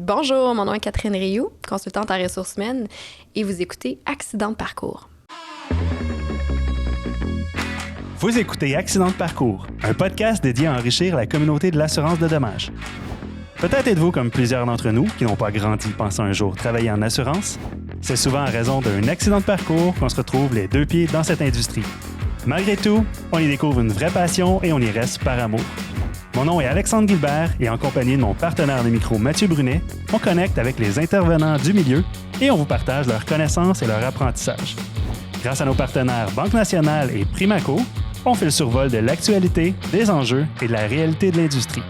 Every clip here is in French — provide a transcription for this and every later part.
Bonjour, mon nom est Catherine Rioux, consultante en ressources humaines, et vous écoutez Accident de parcours. Vous écoutez Accident de parcours, un podcast dédié à enrichir la communauté de l'assurance de dommages. Peut-être êtes-vous comme plusieurs d'entre nous qui n'ont pas grandi pensant un jour travailler en assurance. C'est souvent en raison d'un accident de parcours qu'on se retrouve les deux pieds dans cette industrie. Malgré tout, on y découvre une vraie passion et on y reste par amour. Mon nom est Alexandre Guilbert et en compagnie de mon partenaire de micro Mathieu Brunet, on connecte avec les intervenants du milieu et on vous partage leurs connaissances et leur apprentissage. Grâce à nos partenaires Banque Nationale et Primaco, on fait le survol de l'actualité, des enjeux et de la réalité de l'industrie.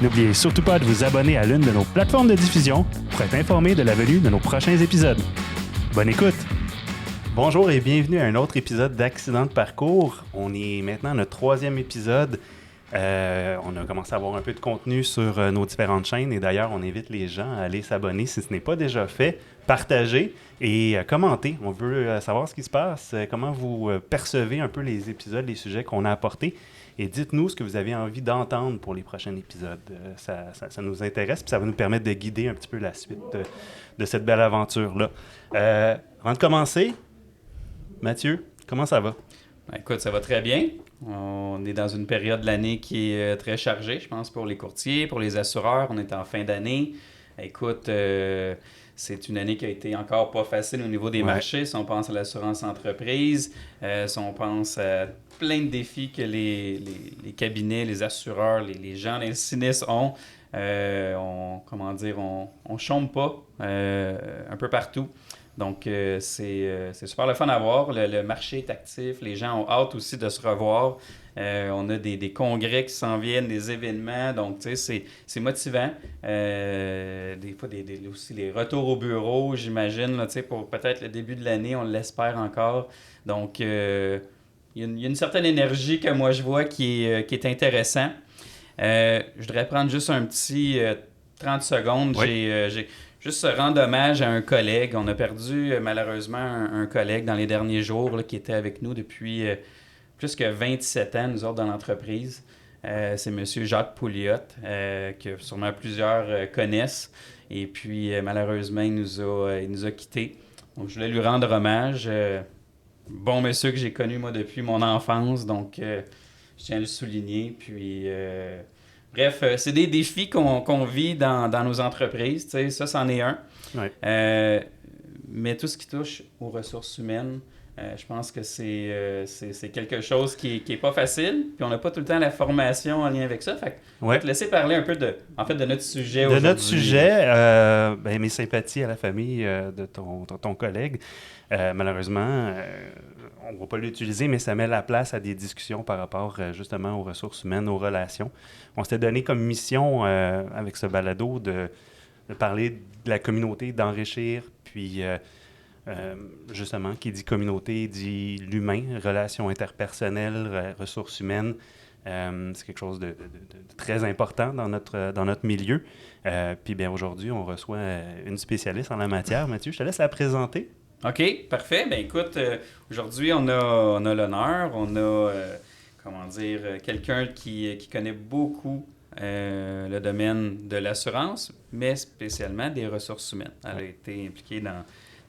N'oubliez surtout pas de vous abonner à l'une de nos plateformes de diffusion pour être informé de la venue de nos prochains épisodes. Bonne écoute! Bonjour et bienvenue à un autre épisode d'Accident de parcours. On est maintenant à notre troisième épisode. On a commencé à avoir un peu de contenu sur nos différentes chaînes et d'ailleurs, on invite les gens à aller s'abonner si ce n'est pas déjà fait, partager et commenter. On veut savoir ce qui se passe, comment vous percevez un peu les épisodes, les sujets qu'on a apportés et dites-nous ce que vous avez envie d'entendre pour les prochains épisodes. Ça nous intéresse et ça va nous permettre de guider un petit peu la suite de cette belle aventure-là. Avant de commencer, Mathieu, comment ça va? Écoute, ça va très bien. On est dans une période de l'année qui est très chargée, je pense, pour les courtiers, pour les assureurs. On est en fin d'année. Écoute, c'est une année qui a été encore pas facile au niveau des marchés. Si on pense à l'assurance entreprise, si on pense à plein de défis que les cabinets, les assureurs, les gens, les sinistres ont, on chôme pas un peu partout. Donc, c'est super le fun à voir. Le marché est actif. Les gens ont hâte aussi de se revoir. On a des congrès qui s'en viennent, des événements. Donc, tu sais, c'est motivant. Des fois, aussi les retours au bureau, j'imagine, là, tu sais, pour peut-être le début de l'année, on l'espère encore. Donc, il y a une certaine énergie que moi, je vois qui est intéressant. Je voudrais prendre juste un petit 30 secondes. Oui. J'ai juste rendre hommage à un collègue. On a perdu malheureusement un collègue dans les derniers jours là, qui était avec nous depuis plus que 27 ans, nous autres, dans l'entreprise. C'est M. Jacques Pouliot, que sûrement plusieurs connaissent. Et puis, malheureusement, il nous a quittés. Donc, je voulais lui rendre hommage. Bon monsieur que j'ai connu, moi, depuis mon enfance. Donc, je tiens à le souligner. Puis... Bref, c'est des défis qu'on vit dans nos entreprises. Tu sais, ça, c'en est un. Ouais. Mais tout ce qui touche aux ressources humaines, je pense que c'est quelque chose qui est pas facile. Puis on n'a pas tout le temps la formation en lien avec ça. Fait que je vais te laisser parler un peu de notre sujet aujourd'hui. De notre sujet, mes sympathies à la famille de ton collègue. Malheureusement, on ne va pas l'utiliser, mais ça met la place à des discussions par rapport justement aux ressources humaines, aux relations. On s'était donné comme mission avec ce balado de parler de la communauté, d'enrichir, puis justement, qui dit communauté, dit l'humain, relations interpersonnelles, ressources humaines. C'est quelque chose de très important dans notre milieu. Puis bien aujourd'hui, on reçoit une spécialiste en la matière. Mathieu, je te laisse la présenter. OK, parfait. Bien écoute, aujourd'hui, on a l'honneur, on a, quelqu'un qui connaît beaucoup le domaine de l'assurance, mais spécialement des ressources humaines. Elle a été impliquée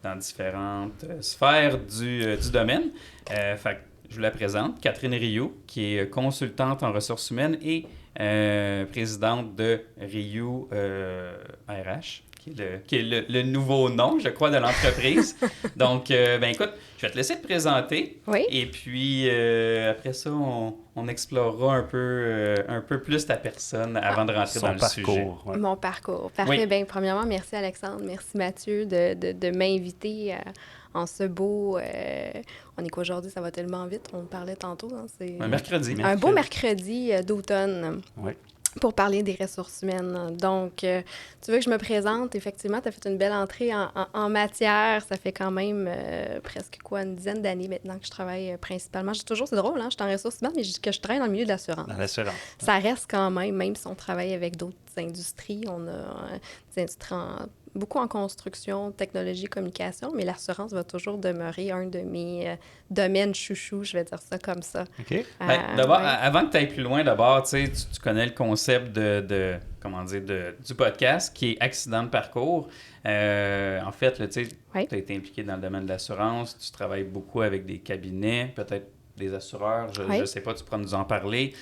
dans différentes sphères du domaine. Fait que je vous la présente, Catherine Rioux, qui est consultante en ressources humaines et présidente de Rioux RH. Qui est le nouveau nom, je crois, de l'entreprise. Donc, écoute, je vais te laisser te présenter. Oui. Et puis, après ça, on explorera un peu plus ta personne avant de rentrer dans le sujet. Ouais. Mon parcours. Parfait. Oui. Bien, premièrement, merci Alexandre, merci Mathieu de m'inviter en ce beau... on est quoi aujourd'hui? Ça va tellement vite. On parlait tantôt. Hein, c'est Un mercredi. un beau mercredi d'automne. Oui. Pour parler des ressources humaines. Donc, tu veux que je me présente? Effectivement, tu as fait une belle entrée en matière. Ça fait quand même presque une dizaine d'années maintenant que je travaille principalement. C'est drôle, hein? Je suis en ressources humaines, mais que je travaille dans le milieu de l'assurance. Dans l'assurance. Ça reste quand même si on travaille avec d'autres industries, on a des industries beaucoup en construction, technologie, communication, mais l'assurance va toujours demeurer un de mes domaines chouchous, je vais dire ça comme ça. OK. D'abord, Ouais. avant que tu ailles plus loin, d'abord, tu connais le concept comment dire, du podcast qui est accident de parcours. En fait, tu Oui. as été impliqué dans le domaine de l'assurance, tu travailles beaucoup avec des cabinets, peut-être des assureurs, je ne sais pas, tu pourras nous en parler.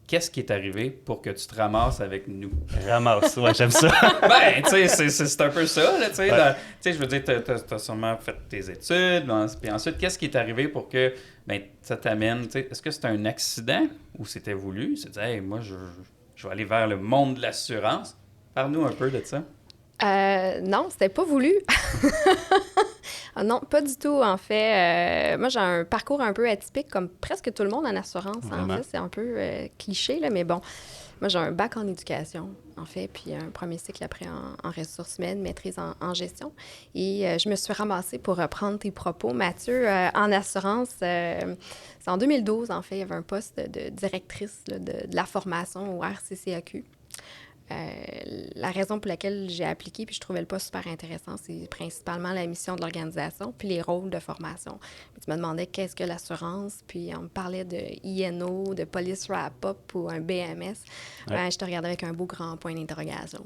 Qu'est-ce qui est arrivé pour que tu te ramasses avec nous? Ramasse, ouais, j'aime ça. Ben, tu sais, c'est un peu ça, là, tu sais. Ouais. Je veux dire, t'as sûrement fait tes études, puis ensuite, qu'est-ce qui est arrivé pour que ça t'amène, tu sais, est-ce que c'était un accident ou c'était voulu? C'est dire, hey, moi, je vais aller vers le monde de l'assurance. Parle-nous un peu de ça. Non, c'était pas voulu. Non, pas du tout, en fait. Moi, j'ai un parcours un peu atypique, comme presque tout le monde en assurance. Vraiment? En fait, c'est un peu cliché, là, mais bon. Moi, j'ai un bac en éducation, en fait, puis un premier cycle après en ressources humaines, maîtrise en gestion. Et je me suis ramassée, pour reprendre tes propos, Mathieu, en assurance. C'est en 2012, en fait, il y avait un poste de directrice là, de la formation au RCCAQ. La raison pour laquelle j'ai appliqué, puis je trouvais le poste super intéressant, c'est principalement la mission de l'organisation puis les rôles de formation. Puis tu me demandais qu'est-ce que l'assurance, puis on me parlait de INO, de Police Wrap-Up ou un BMS. Ouais. Je te regardais avec un beau grand point d'interrogation.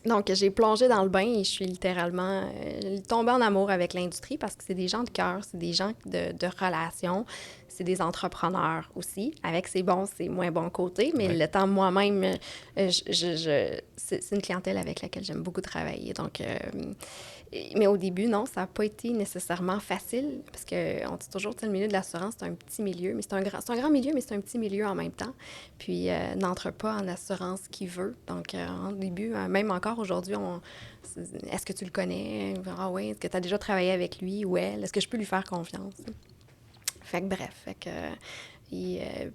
Donc, j'ai plongé dans le bain et je suis littéralement tombée en amour avec l'industrie parce que c'est des gens de cœur, c'est des gens de relations, c'est des entrepreneurs aussi, avec ses bons, ses moins bons côtés, mais le temps moi-même, c'est une clientèle avec laquelle j'aime beaucoup travailler. Donc, mais au début, non, ça n'a pas été nécessairement facile parce qu'on dit toujours que le milieu de l'assurance, c'est un petit milieu, mais c'est un grand milieu, mais c'est un petit milieu en même temps. Puis, n'entre pas en assurance qui veut. Donc, au début, même encore aujourd'hui, est-ce que tu le connais? Ah oui, est-ce que tu as déjà travaillé avec lui ou elle? Est-ce que je peux lui faire confiance? Fait que bref,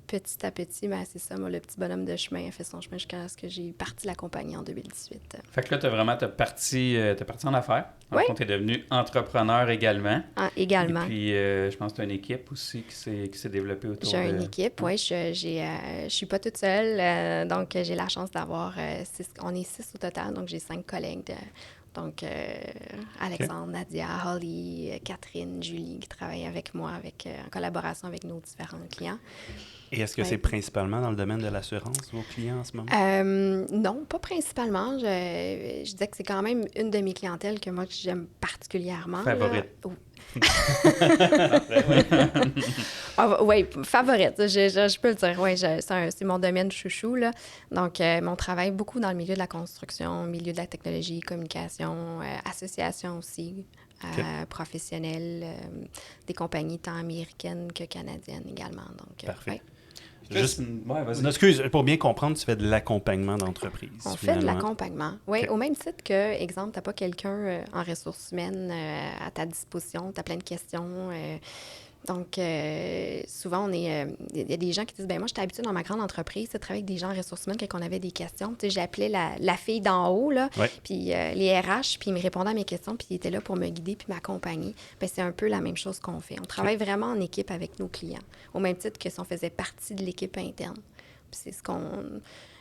petit à petit, c'est ça, moi, le petit bonhomme de chemin a fait son chemin jusqu'à ce que j'ai parti la compagnie en 2018. Fait que là, t'es parti en affaires. Oui. Tu es devenu entrepreneur également. Ah, également. Et puis, je pense que tu as une équipe aussi qui s'est développée autour de... J'ai une équipe, oui. Je suis pas toute seule, donc j'ai la chance d'avoir on est 6 au total, donc j'ai 5 collègues. Donc, Alexandre, Nadia, Holly, Catherine, Julie, qui travaillent avec moi en collaboration avec nos différents clients. Et est-ce que c'est principalement dans le domaine de l'assurance, vos clients en ce moment? Non, pas principalement. Je disais que c'est quand même une de mes clientèles que moi, j'aime particulièrement. Favorite. Oui, favorite, je peux le dire. Oui, c'est mon domaine chouchou, là. Donc, mon travail beaucoup dans le milieu de la construction, milieu de la technologie, communication, association aussi, professionnelle, des compagnies tant américaines que canadiennes également. Donc, parfait. Juste, excuse, pour bien comprendre, tu fais de l'accompagnement d'entreprise. On fait de l'accompagnement. Oui, au même titre que, exemple, tu n'as pas quelqu'un en ressources humaines à ta disposition, tu as plein de questions. Donc, souvent, il y a des gens qui disent, moi, j'étais habituée dans ma grande entreprise de travailler avec des gens en ressources humaines quand on avait des questions. Tu sais, j'appelais la fille d'en haut, là, puis les RH, puis ils me répondaient à mes questions, puis ils étaient là pour me guider puis m'accompagner. Bien, c'est un peu la même chose qu'on fait. On travaille vraiment en équipe avec nos clients, au même titre que si on faisait partie de l'équipe interne. Puis c'est ce qu'on...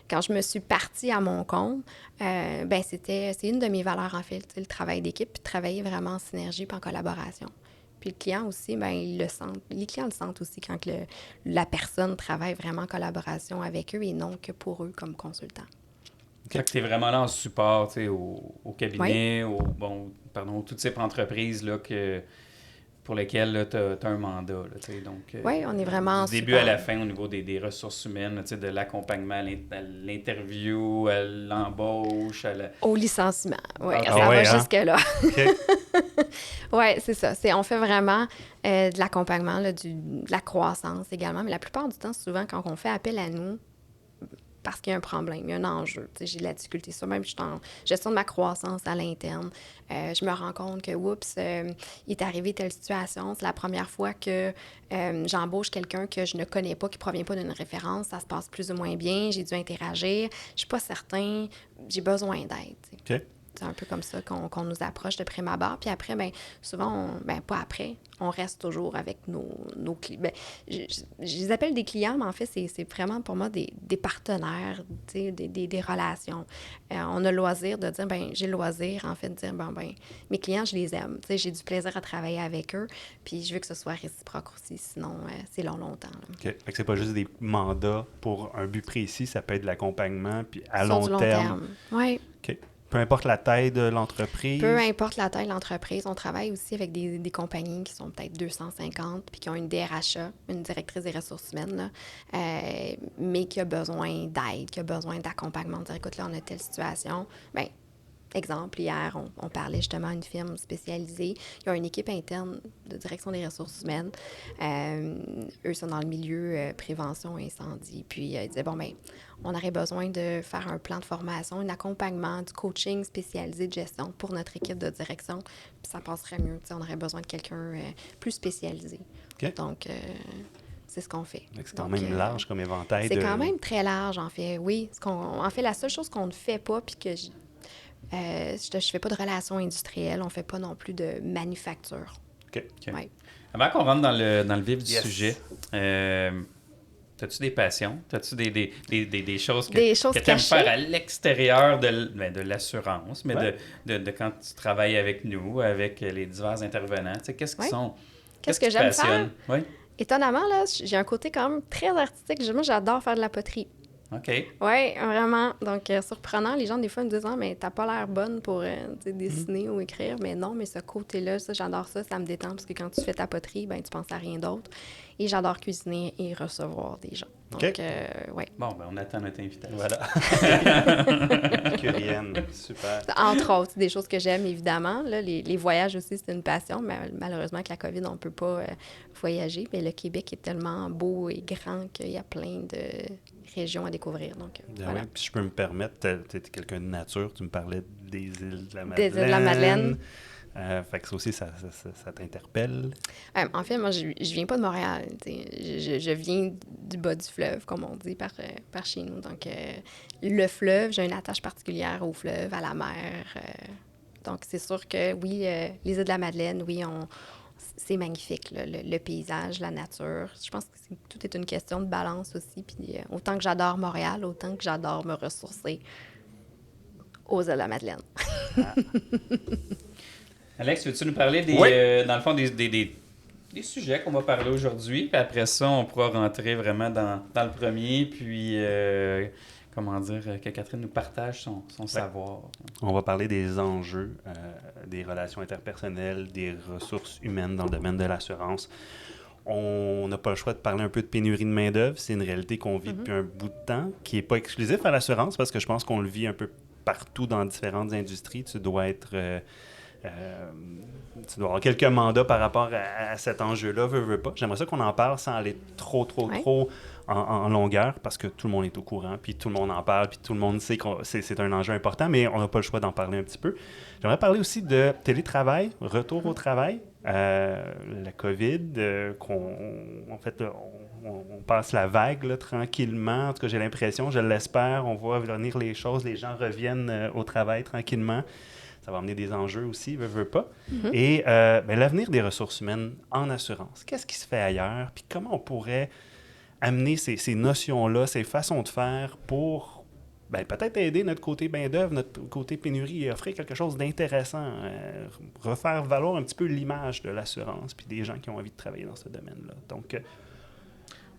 Quand je me suis partie à mon compte, c'est une de mes valeurs, en fait, le travail d'équipe, puis travailler vraiment en synergie puis en collaboration. Puis le client aussi, ils le sentent. Les clients le sentent aussi quand la personne travaille vraiment en collaboration avec eux et non que pour eux comme consultant. Fait que tu es vraiment là en support au cabinet, tout type d'entreprise là, pour lesquelles tu as un mandat. Là, donc, oui, on est vraiment en du début à la fin au niveau des ressources humaines, là, de l'accompagnement à l'interview, à l'embauche, au licenciement. Oui, ça va jusque-là. Okay. Oui, c'est ça. On fait vraiment de l'accompagnement, là, de la croissance également. Mais la plupart du temps, souvent, quand on fait appel à nous, parce qu'il y a un problème, il y a un enjeu. J'ai de la difficulté. Ça, même, je suis en gestion de ma croissance à l'interne. Je me rends compte que, il est arrivé telle situation. C'est la première fois que j'embauche quelqu'un que je ne connais pas, qui ne provient pas d'une référence. Ça se passe plus ou moins bien. J'ai dû interagir. Je ne suis pas certain. J'ai besoin d'aide. OK. C'est un peu comme ça qu'on nous approche de prime abord. Puis après, bien, souvent, pas après, on reste toujours avec nos clients. Bien, je les appelle des clients, mais en fait, c'est vraiment pour moi des partenaires, des relations. On a le loisir de dire, bien, j'ai le loisir, en fait, de dire, bon, ben mes clients, je les aime. J'ai du plaisir à travailler avec eux, puis je veux que ce soit réciproque aussi, sinon c'est longtemps. Là. OK. Fait que c'est pas juste des mandats pour un but précis, ça peut être de l'accompagnement, puis à Sur long du long terme. Oui. OK. Peu importe la taille de l'entreprise. Peu importe la taille de l'entreprise. On travaille aussi avec des compagnies qui sont peut-être 250 puis qui ont une DRHA, une directrice des ressources humaines, là, mais qui a besoin d'aide, qui a besoin d'accompagnement. Dire, écoute, là, on a telle situation. Bien, exemple, hier, on parlait justement à une firme spécialisée. Ils ont une équipe interne de direction des ressources humaines. Eux sont dans le milieu prévention incendie. Puis, ils disaient, bon, bien, on aurait besoin de faire un plan de formation, un accompagnement, du coaching spécialisé de gestion pour notre équipe de direction. Puis, ça passerait mieux. On aurait besoin de quelqu'un plus spécialisé. OK. Donc, c'est ce qu'on fait. C'est quand même large comme éventail. C'est quand même très large, en fait. Oui. En fait, la seule chose qu'on ne fait pas, puis que je ne fais pas de relations industrielles, on ne fait pas non plus de manufacture. OK. Ouais. Avant qu'on rentre dans le vif du sujet, as-tu des passions? As-tu des choses que tu aimes faire à l'extérieur de l'assurance, mais de quand tu travailles avec nous, avec les divers intervenants? Qu'est-ce que j'aime faire? Oui. Étonnamment, là, j'ai un côté quand même très artistique. Moi, j'adore faire de la poterie. OK. Oui, vraiment. Donc, surprenant. Les gens, des fois, me disent « Ah, mais t'as pas l'air bonne pour dessiner ou écrire. » Mais non, mais ce côté-là, ça, j'adore ça. Ça me détend parce que quand tu fais ta poterie, ben tu penses à rien d'autre. Et j'adore cuisiner et recevoir des gens. Donc, oui. Bon, ben on attend notre invitation. Voilà. Curienne, super. Entre autres, des choses que j'aime, évidemment. Là, les voyages aussi, c'est une passion. Mais malheureusement, avec la COVID, on ne peut pas voyager. Mais le Québec est tellement beau et grand qu'il y a plein de régions à découvrir. Donc, voilà. Oui, puis je peux me permettre, tu es quelqu'un de nature, tu me parlais des îles de la Madeleine. Des îles de la Madeleine. Fait que ça aussi, ça t'interpelle. En fait, moi, je viens pas de Montréal. Je viens du bas du fleuve, comme on dit, par chez nous. Donc, le fleuve, j'ai une attache particulière au fleuve, à la mer. Donc, c'est sûr que, oui, les îles de la Madeleine, oui, c'est magnifique, là, le paysage, la nature. Je pense que tout est une question de balance aussi. Puis, autant que j'adore Montréal, autant que j'adore me ressourcer aux îles de la Madeleine. Alex, veux-tu nous parler dans le fond, des sujets qu'on va parler aujourd'hui? Puis après ça, on pourra rentrer vraiment dans le premier, puis, que Catherine nous partage son savoir. On va parler des enjeux, des relations interpersonnelles, des ressources humaines dans le domaine de l'assurance. On n'a pas le choix de parler un peu de pénurie de main-d'œuvre. C'est une réalité qu'on vit depuis un bout de temps, qui n'est pas exclusif à l'assurance, parce que je pense qu'on le vit un peu partout dans différentes industries. Tu dois être... tu dois avoir quelques mandats par rapport à cet enjeu-là, veux pas. J'aimerais ça qu'on en parle sans aller trop en longueur, parce que tout le monde est au courant, puis tout le monde en parle, puis tout le monde sait que c'est un enjeu important, mais on n'a pas le choix d'en parler un petit peu. J'aimerais parler aussi de télétravail, retour au travail, la COVID, on passe la vague là, tranquillement. En tout cas, j'ai l'impression, je l'espère, on voit venir les choses, les gens reviennent au travail tranquillement. Ça va amener des enjeux aussi, veut pas. Mm-hmm. Et l'avenir des ressources humaines en assurance, qu'est-ce qui se fait ailleurs? Puis comment on pourrait amener ces notions-là, ces façons de faire pour peut-être aider notre côté main-d'œuvre, notre côté pénurie et offrir quelque chose d'intéressant, refaire valoir un petit peu l'image de l'assurance puis des gens qui ont envie de travailler dans ce domaine-là. Donc,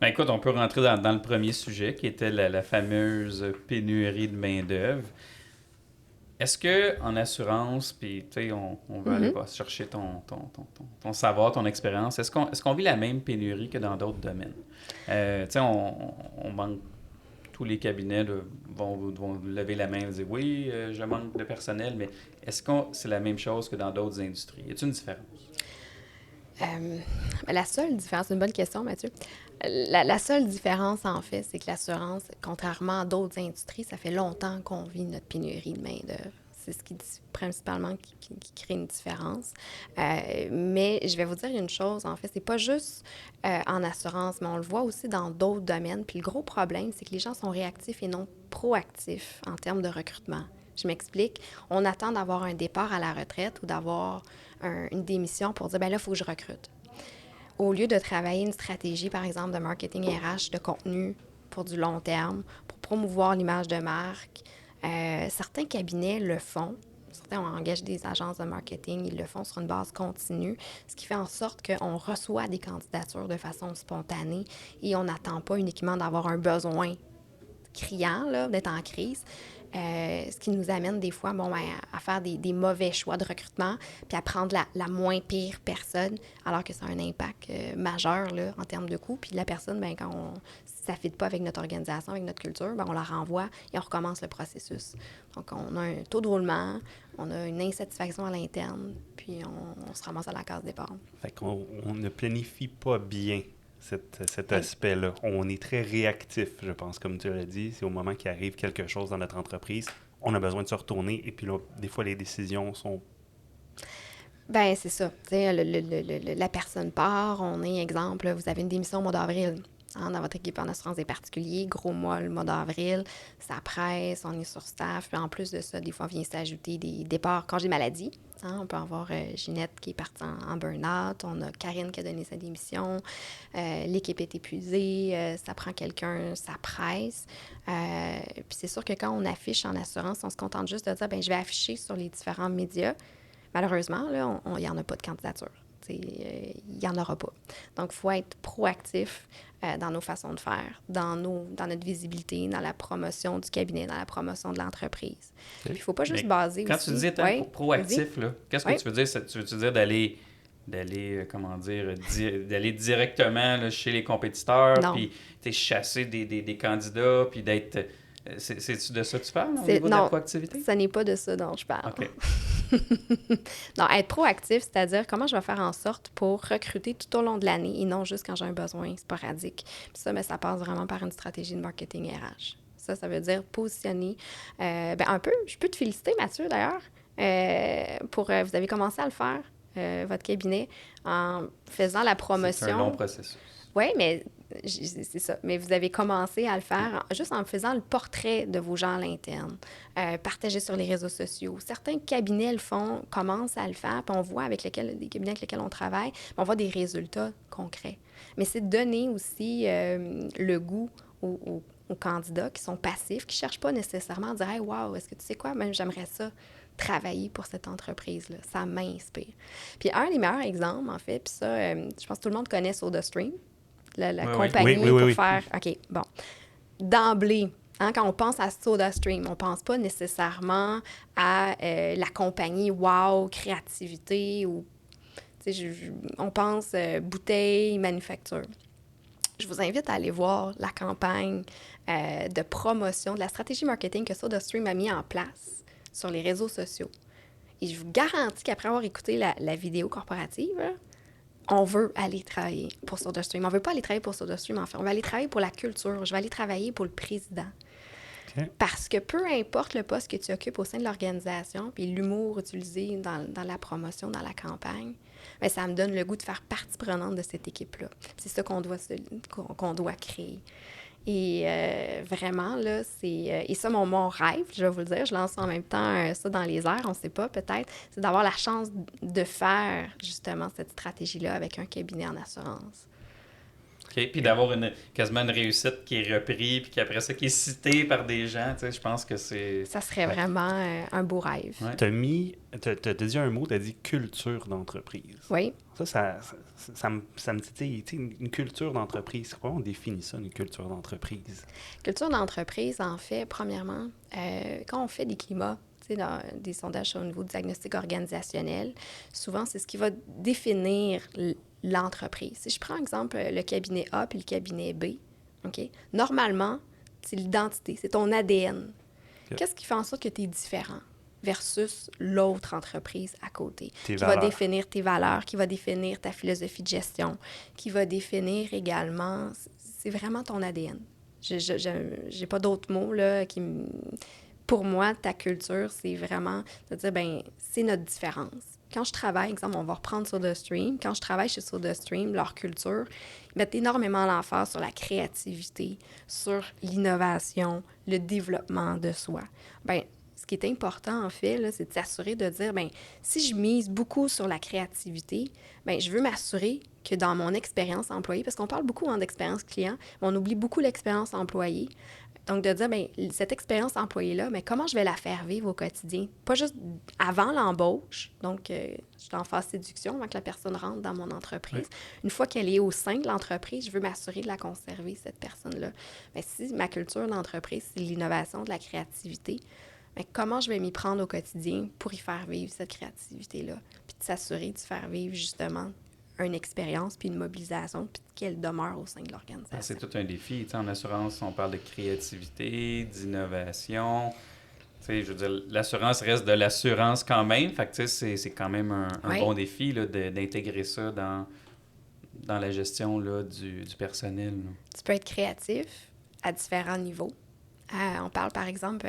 écoute, on peut rentrer dans le premier sujet qui était la fameuse pénurie de main-d'œuvre. Est-ce qu'en assurance, puis tu sais, on veut aller chercher ton savoir, ton expérience, est-ce qu'on vit la même pénurie que dans d'autres domaines? Tu sais, on manque, tous les cabinets là, vont lever la main et dire « Oui, je manque de personnel », mais est-ce que c'est la même chose que dans d'autres industries? Y a-t-il une différence? La seule différence, c'est une bonne question, Mathieu. La seule différence, en fait, c'est que l'assurance, contrairement à d'autres industries, ça fait longtemps qu'on vit notre pénurie de main-d'œuvre. C'est ce qui principalement qui crée une différence. Mais je vais vous dire une chose, en fait, c'est pas juste en assurance, mais on le voit aussi dans d'autres domaines. Puis le gros problème, c'est que les gens sont réactifs et non proactifs en termes de recrutement. Je m'explique. On attend d'avoir un départ à la retraite ou d'avoir une démission pour dire, bien là, il faut que je recrute. Au lieu de travailler une stratégie, par exemple, de marketing RH, de contenu pour du long terme, pour promouvoir l'image de marque, certains cabinets le font. Certains ont engagé des agences de marketing, ils le font sur une base continue, ce qui fait en sorte qu'on reçoit des candidatures de façon spontanée et on n'attend pas uniquement d'avoir un besoin criant, là, d'être en crise. Ce qui nous amène des fois à faire des mauvais choix de recrutement puis à prendre la moins pire personne, alors que ça a un impact majeur là, en termes de coût. Puis la personne, si ça ne fit pas avec notre organisation, avec notre culture, on la renvoie et on recommence le processus. Donc, on a un taux de roulement, on a une insatisfaction à l'interne, puis on se ramasse à la case départ. Fait qu'on ne planifie pas bien cet aspect-là. On est très réactif, je pense, comme tu l'as dit. C'est au moment qu'il arrive quelque chose dans notre entreprise, on a besoin de se retourner. Et puis là, des fois, les décisions sont... Bien, c'est ça. La personne part. On est, exemple, vous avez une démission au mois d'avril. Dans votre équipe en assurance des particuliers, gros mois, le mois d'avril, ça presse, on est sur staff. Puis en plus de ça, des fois, vient s'ajouter des départs congés maladie. On peut avoir Ginette qui est partie en burn-out, on a Karine qui a donné sa démission, l'équipe est épuisée, ça prend quelqu'un, ça presse. Puis c'est sûr que quand on affiche en assurance, on se contente juste de dire, je vais afficher sur les différents médias. Malheureusement, là, il n'y en a pas de candidature. Il n'y en aura pas. Donc, il faut être proactif dans nos façons de faire, dans notre visibilité, dans la promotion du cabinet, dans la promotion de l'entreprise. Puis, il ne faut pas juste baser quand aussi... tu dis proactif, là, qu'est-ce que tu veux dire? Tu veux dire d'aller directement là, chez les compétiteurs, puis chasser des candidats, puis d'être... C'est de ça que tu parles, au niveau de la proactivité? Non, ce n'est pas de ça dont je parle. OK. Non, être proactif, c'est-à-dire comment je vais faire en sorte pour recruter tout au long de l'année et non juste quand j'ai un besoin sporadique. Puis ça, ça passe vraiment par une stratégie de marketing RH. Ça veut dire positionner un peu. Je peux te féliciter, Mathieu, d'ailleurs, vous avez commencé à le faire, votre cabinet, en faisant la promotion. C'est un long processus. Oui, mais c'est ça. Mais vous avez commencé à le faire juste en faisant le portrait de vos gens à l'interne, partager sur les réseaux sociaux. Certains cabinets le font, commencent à le faire, puis on voit des cabinets avec lesquels on travaille, on voit des résultats concrets. Mais c'est de donner aussi le goût aux candidats qui sont passifs, qui ne cherchent pas nécessairement à dire « Hey, wow, est-ce que tu sais quoi? Même j'aimerais ça. » travailler pour cette entreprise-là. Ça m'inspire. Puis un des meilleurs exemples, en fait, puis ça, je pense que tout le monde connaît SodaStream, la compagnie pour faire... OK, bon. D'emblée, quand on pense à SodaStream, on ne pense pas nécessairement à la compagnie wow, créativité ou... on pense bouteille, manufacture. Je vous invite à aller voir la campagne de promotion de la stratégie marketing que SodaStream a mis en place sur les réseaux sociaux. Et je vous garantis qu'après avoir écouté la vidéo corporative, là, on veut aller travailler pour SodaStream. On ne veut pas aller travailler pour SodaStream, en fait. On va aller travailler pour la culture. Je vais aller travailler pour le président. Okay. Parce que peu importe le poste que tu occupes au sein de l'organisation, puis l'humour utilisé dans la promotion, dans la campagne, bien, ça me donne le goût de faire partie prenante de cette équipe-là. C'est ça qu'on doit créer. Et vraiment, là, c'est... et ça, mon rêve, je vais vous le dire, je lance en même temps ça dans les airs, on ne sait pas, peut-être, c'est d'avoir la chance de faire, justement, cette stratégie-là avec un cabinet en assurance. OK, puis d'avoir quasiment une réussite qui est reprise, puis qu'après ça, qui est citée par des gens, tu sais, je pense que c'est... Ça serait vraiment un beau rêve. Ouais. T'as dit un mot, t'as dit culture d'entreprise. Oui. Ça me titille. Une culture d'entreprise, comment on définit ça, une culture d'entreprise? Culture d'entreprise, en fait, premièrement, quand on fait des climats, dans des sondages au niveau du diagnostic organisationnel, souvent, c'est ce qui va définir l'entreprise. Si je prends, exemple, le cabinet A puis le cabinet B, OK? Normalement, c'est l'identité, c'est ton ADN. Okay. Qu'est-ce qui fait en sorte que tu es différent versus l'autre entreprise à côté? Qui va définir tes valeurs, qui va définir ta philosophie de gestion, qui va définir également... C'est vraiment ton ADN. J'ai pas d'autres mots, là, qui me... Pour moi, ta culture, c'est vraiment de dire, c'est notre différence. Quand je travaille, exemple, on va reprendre SodaStream. Quand je travaille chez SodaStream, leur culture, ils mettent énormément l'emphase sur la créativité, sur l'innovation, le développement de soi. ce qui est important, en fait, là, c'est de s'assurer de dire, bien, si je mise beaucoup sur la créativité, bien, je veux m'assurer que dans mon expérience employée, parce qu'on parle beaucoup d'expérience client, mais on oublie beaucoup l'expérience employée. Donc, de dire, bien, cette expérience employée-là, mais comment je vais la faire vivre au quotidien? Pas juste avant l'embauche, donc je suis en phase séduction avant que la personne rentre dans mon entreprise. Oui. Une fois qu'elle est au sein de l'entreprise, je veux m'assurer de la conserver, cette personne-là. Mais si ma culture d'entreprise, c'est l'innovation, de la créativité, bien, comment je vais m'y prendre au quotidien pour y faire vivre cette créativité-là? Puis de s'assurer de faire vivre, justement, une expérience, puis une mobilisation, puis qu'elle demeure au sein de l'organisation. C'est tout un défi. En assurance, on parle de créativité, d'innovation. Je veux dire, l'assurance reste de l'assurance quand même. Fait que c'est quand même un bon défi là, d'intégrer ça dans la gestion là, du personnel. Là. Tu peux être créatif à différents niveaux. On parle, par exemple,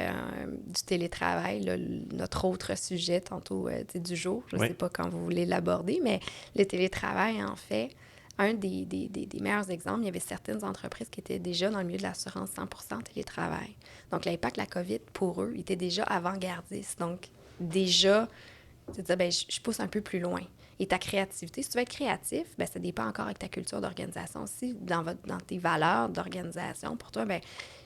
du télétravail, là, notre autre sujet tantôt du jour. Je ne sais pas quand vous voulez l'aborder, mais le télétravail, en fait, un des meilleurs exemples, il y avait certaines entreprises qui étaient déjà dans le milieu de l'assurance 100% télétravail. Donc, l'impact de la COVID, pour eux, était déjà avant-gardiste. Donc, déjà, tu te dis, bien, je pousse un peu plus loin. Et ta créativité, si tu veux être créatif, bien, ça dépend encore avec ta culture d'organisation aussi, dans tes valeurs d'organisation. Pour toi, bien,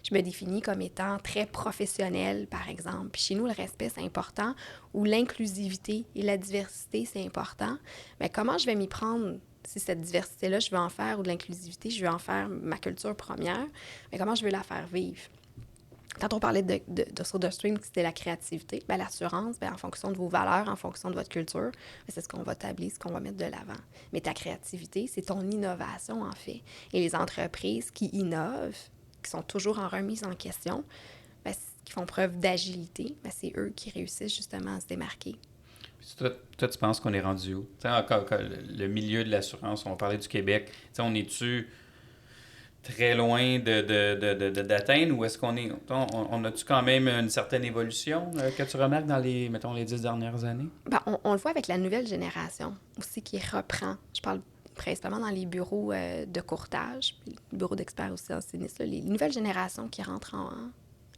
je me définis comme étant très professionnelle, par exemple. Puis chez nous, le respect, c'est important, ou l'inclusivité et la diversité, c'est important. Bien, comment je vais m'y prendre si cette diversité-là, je veux en faire, ou de l'inclusivité, je veux en faire ma culture première, bien, comment je veux la faire vivre? Quand on parlait de SodaStream, c'était la créativité, bien, l'assurance, bien, en fonction de vos valeurs, en fonction de votre culture, bien, c'est ce qu'on va tabler, ce qu'on va mettre de l'avant. Mais ta créativité, c'est ton innovation, en fait. Et les entreprises qui innovent, qui sont toujours en remise en question, bien, qui font preuve d'agilité, bien, c'est eux qui réussissent justement à se démarquer. Puis toi, tu penses qu'on est rendu où? Encore le milieu de l'assurance, on va parler du Québec, on est-tu très loin d'atteindre ou est-ce qu'on est... On a-tu quand même une certaine évolution que tu remarques dans les 10 dernières années? Bien, on le voit avec la nouvelle génération aussi qui reprend. Je parle principalement dans les bureaux de courtage, puis les bureaux d'experts aussi en sinistre, les nouvelles générations qui rentrent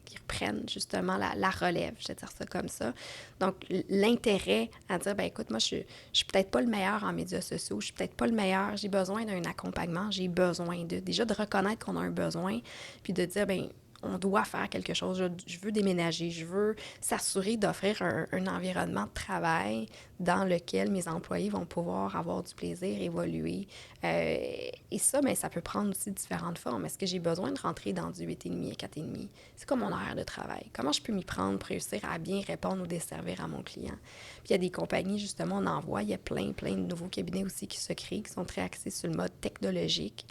qui reprennent justement la relève, je vais dire ça comme ça. Donc, l'intérêt à dire, bien écoute, moi, je suis peut-être pas le meilleur en médias sociaux, je suis peut-être pas le meilleur, j'ai besoin d'un accompagnement, j'ai besoin déjà de reconnaître qu'on a un besoin, puis de dire, bien, on doit faire quelque chose, je veux déménager, je veux s'assurer d'offrir un environnement de travail dans lequel mes employés vont pouvoir avoir du plaisir, évoluer. Et ça, bien, ça peut prendre aussi différentes formes. Est-ce que j'ai besoin de rentrer dans du 8,5 à 4,5? C'est comme mon horaire de travail. Comment je peux m'y prendre pour réussir à bien répondre ou desservir à mon client? Puis il y a des compagnies, justement, on en voit, il y a plein de nouveaux cabinets aussi qui se créent, qui sont très axés sur le mode technologique,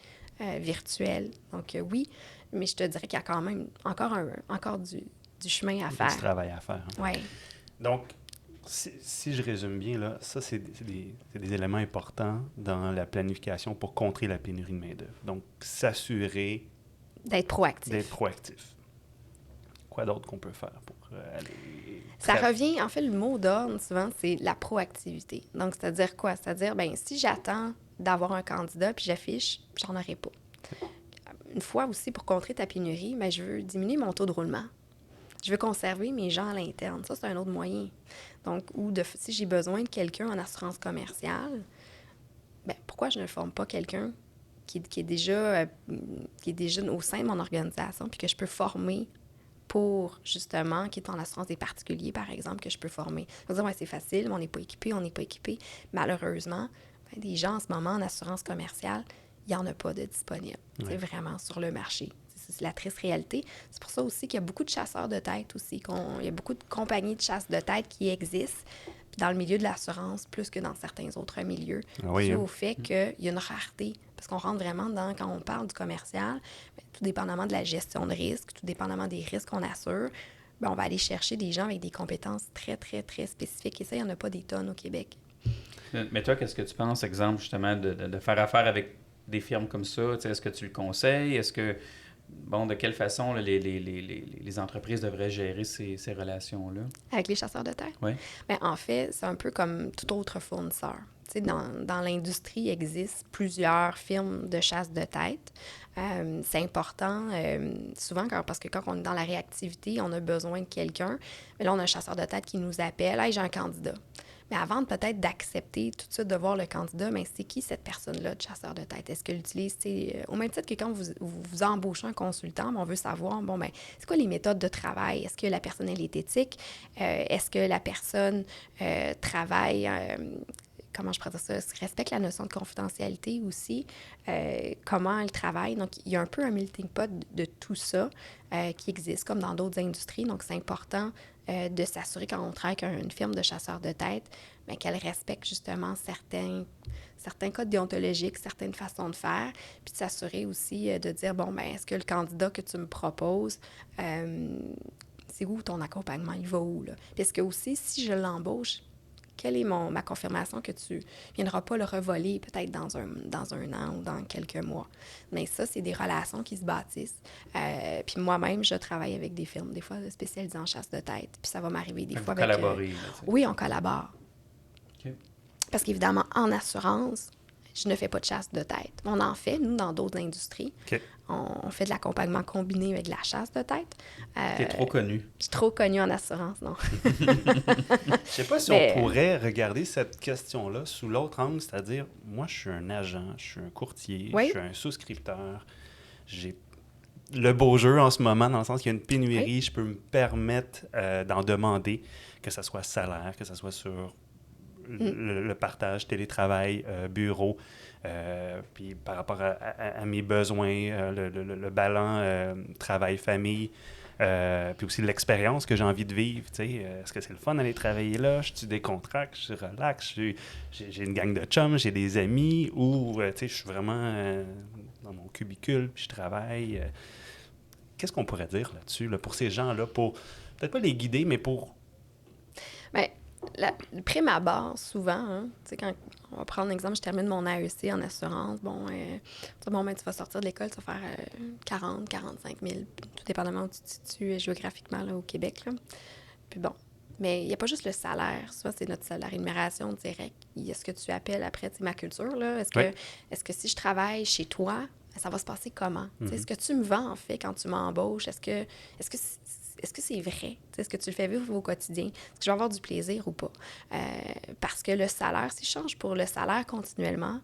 virtuel. Donc oui, mais je te dirais qu'il y a quand même encore du chemin à faire. Du travail à faire. Oui. Donc, si je résume bien, là, ça, c'est des éléments importants dans la planification pour contrer la pénurie de main-d'œuvre. Donc, s'assurer d'être proactif. Quoi d'autre qu'on peut faire pour aller... Ça revient, en fait, le mot d'ordre, souvent, c'est la proactivité. Donc, c'est-à-dire quoi? C'est-à-dire, bien, si j'attends d'avoir un candidat puis j'affiche, j'en aurai pas. Une fois aussi, pour contrer ta pénurie, bien, je veux diminuer mon taux de roulement. Je veux conserver mes gens à l'interne. Ça, c'est un autre moyen. Donc, si j'ai besoin de quelqu'un en assurance commerciale, bien, pourquoi je ne forme pas quelqu'un qui est déjà au sein de mon organisation puis que je peux former pour, justement, qui est en assurance des particuliers, par exemple, que je peux former. On va dire, ouais, c'est facile, mais on n'est pas équipé. Malheureusement, bien, des gens en ce moment en assurance commerciale, il n'y en a pas de disponible. Oui. C'est vraiment sur le marché. C'est la triste réalité. C'est pour ça aussi qu'il y a beaucoup de chasseurs de tête aussi. Il y a beaucoup de compagnies de chasse de tête qui existent dans le milieu de l'assurance plus que dans certains autres milieux. Dû au fait qu'il y a une rareté. Parce qu'on rentre vraiment quand on parle du commercial, bien, tout dépendamment de la gestion de risque, tout dépendamment des risques qu'on assure, bien, on va aller chercher des gens avec des compétences très, très, très spécifiques. Et ça, il n'y en a pas des tonnes au Québec. Mais toi, qu'est-ce que tu penses, exemple, justement, de faire affaire avec des firmes comme ça? Est-ce que tu le conseilles? Est-ce que, de quelle façon là, les entreprises devraient gérer ces relations-là? Avec les chasseurs de tête? Oui. Bien, en fait, c'est un peu comme tout autre fournisseur. sais, dans l'industrie, il existe plusieurs firmes de chasse de tête. C'est important, souvent, parce que quand on est dans la réactivité, on a besoin de quelqu'un. Mais là, on a un chasseur de tête qui nous appelle. « Hey, j'ai un candidat. » Mais avant peut-être d'accepter tout de suite de voir le candidat, mais c'est qui cette personne-là de chasseur de tête? Est-ce qu'elle utilise, au même titre que quand vous embauchez un consultant, on veut savoir, bon, ben, c'est quoi les méthodes de travail? Est-ce que la personne, elle est éthique? Est-ce que la personne travaille, comment je pourrais dire ça, respecte la notion de confidentialité aussi, comment elle travaille. Donc, il y a un peu un melting pot de tout ça qui existe, comme dans d'autres industries. Donc, c'est important de s'assurer quand on travaille avec une firme de chasseurs de tête, bien, qu'elle respecte justement certains codes déontologiques, certaines façons de faire, puis de s'assurer aussi de dire, bon, bien, est-ce que le candidat que tu me proposes, c'est où ton accompagnement, il va où, là? Puis est-ce que aussi, si je l'embauche, quelle est ma confirmation que tu ne viendras pas le revoler peut-être dans un an ou dans quelques mois? Mais ça, c'est des relations qui se bâtissent. Puis moi-même, je travaille avec des firmes, des fois spécialisées en chasse de tête. Puis ça va m'arriver des fois avec... Collaborer. Oui, on collabore. OK. Parce qu'évidemment, en assurance, je ne fais pas de chasse de tête. On en fait, nous, dans d'autres industries. OK. On fait de l'accompagnement combiné avec de la chasse de tête. T'es trop connu. Je suis trop connue en assurance, non. Je sais pas si Mais... on pourrait regarder cette question-là sous l'autre angle, c'est-à-dire, moi, je suis un agent, je suis un courtier, Oui. je suis un souscripteur, j'ai le beau jeu en ce moment, dans le sens qu'il y a une pénurie, Oui. je peux me permettre d'en demander, que ce soit salaire, que ce soit sur le partage, télétravail, bureau, puis par rapport à mes besoins, le ballon travail-famille, puis aussi l'expérience que j'ai envie de vivre. Est-ce que c'est le fun d'aller travailler là? Je suis décontracté, je suis relax, j'ai une gang de chums, j'ai des amis, ou je suis vraiment dans mon cubicule, puis je travaille. Qu'est-ce qu'on pourrait dire là-dessus, là, pour ces gens-là, pour peut-être pas les guider, mais pour... Bien, le prime abord, souvent, hein, tu sais, quand on va prendre l'exemple, je termine mon AEC en assurance, bon, ben, tu vas sortir de l'école, tu vas faire 40, 45 000, tout dépendamment où tu te situes géographiquement là, au Québec. Là. Puis bon, mais il n'y a pas juste le salaire, soit c'est la rémunération directe. Il y a ce que tu appelles après, ma culture, là. Est-ce que si je travaille chez toi, ça va se passer comment? Mm-hmm. Est-ce que tu me vends, en fait, quand tu m'embauches? Est-ce que c'est vrai? Est-ce que tu le fais vivre au quotidien? Est-ce que je vais avoir du plaisir ou pas? Parce que le salaire, si je change pour le salaire continuellement,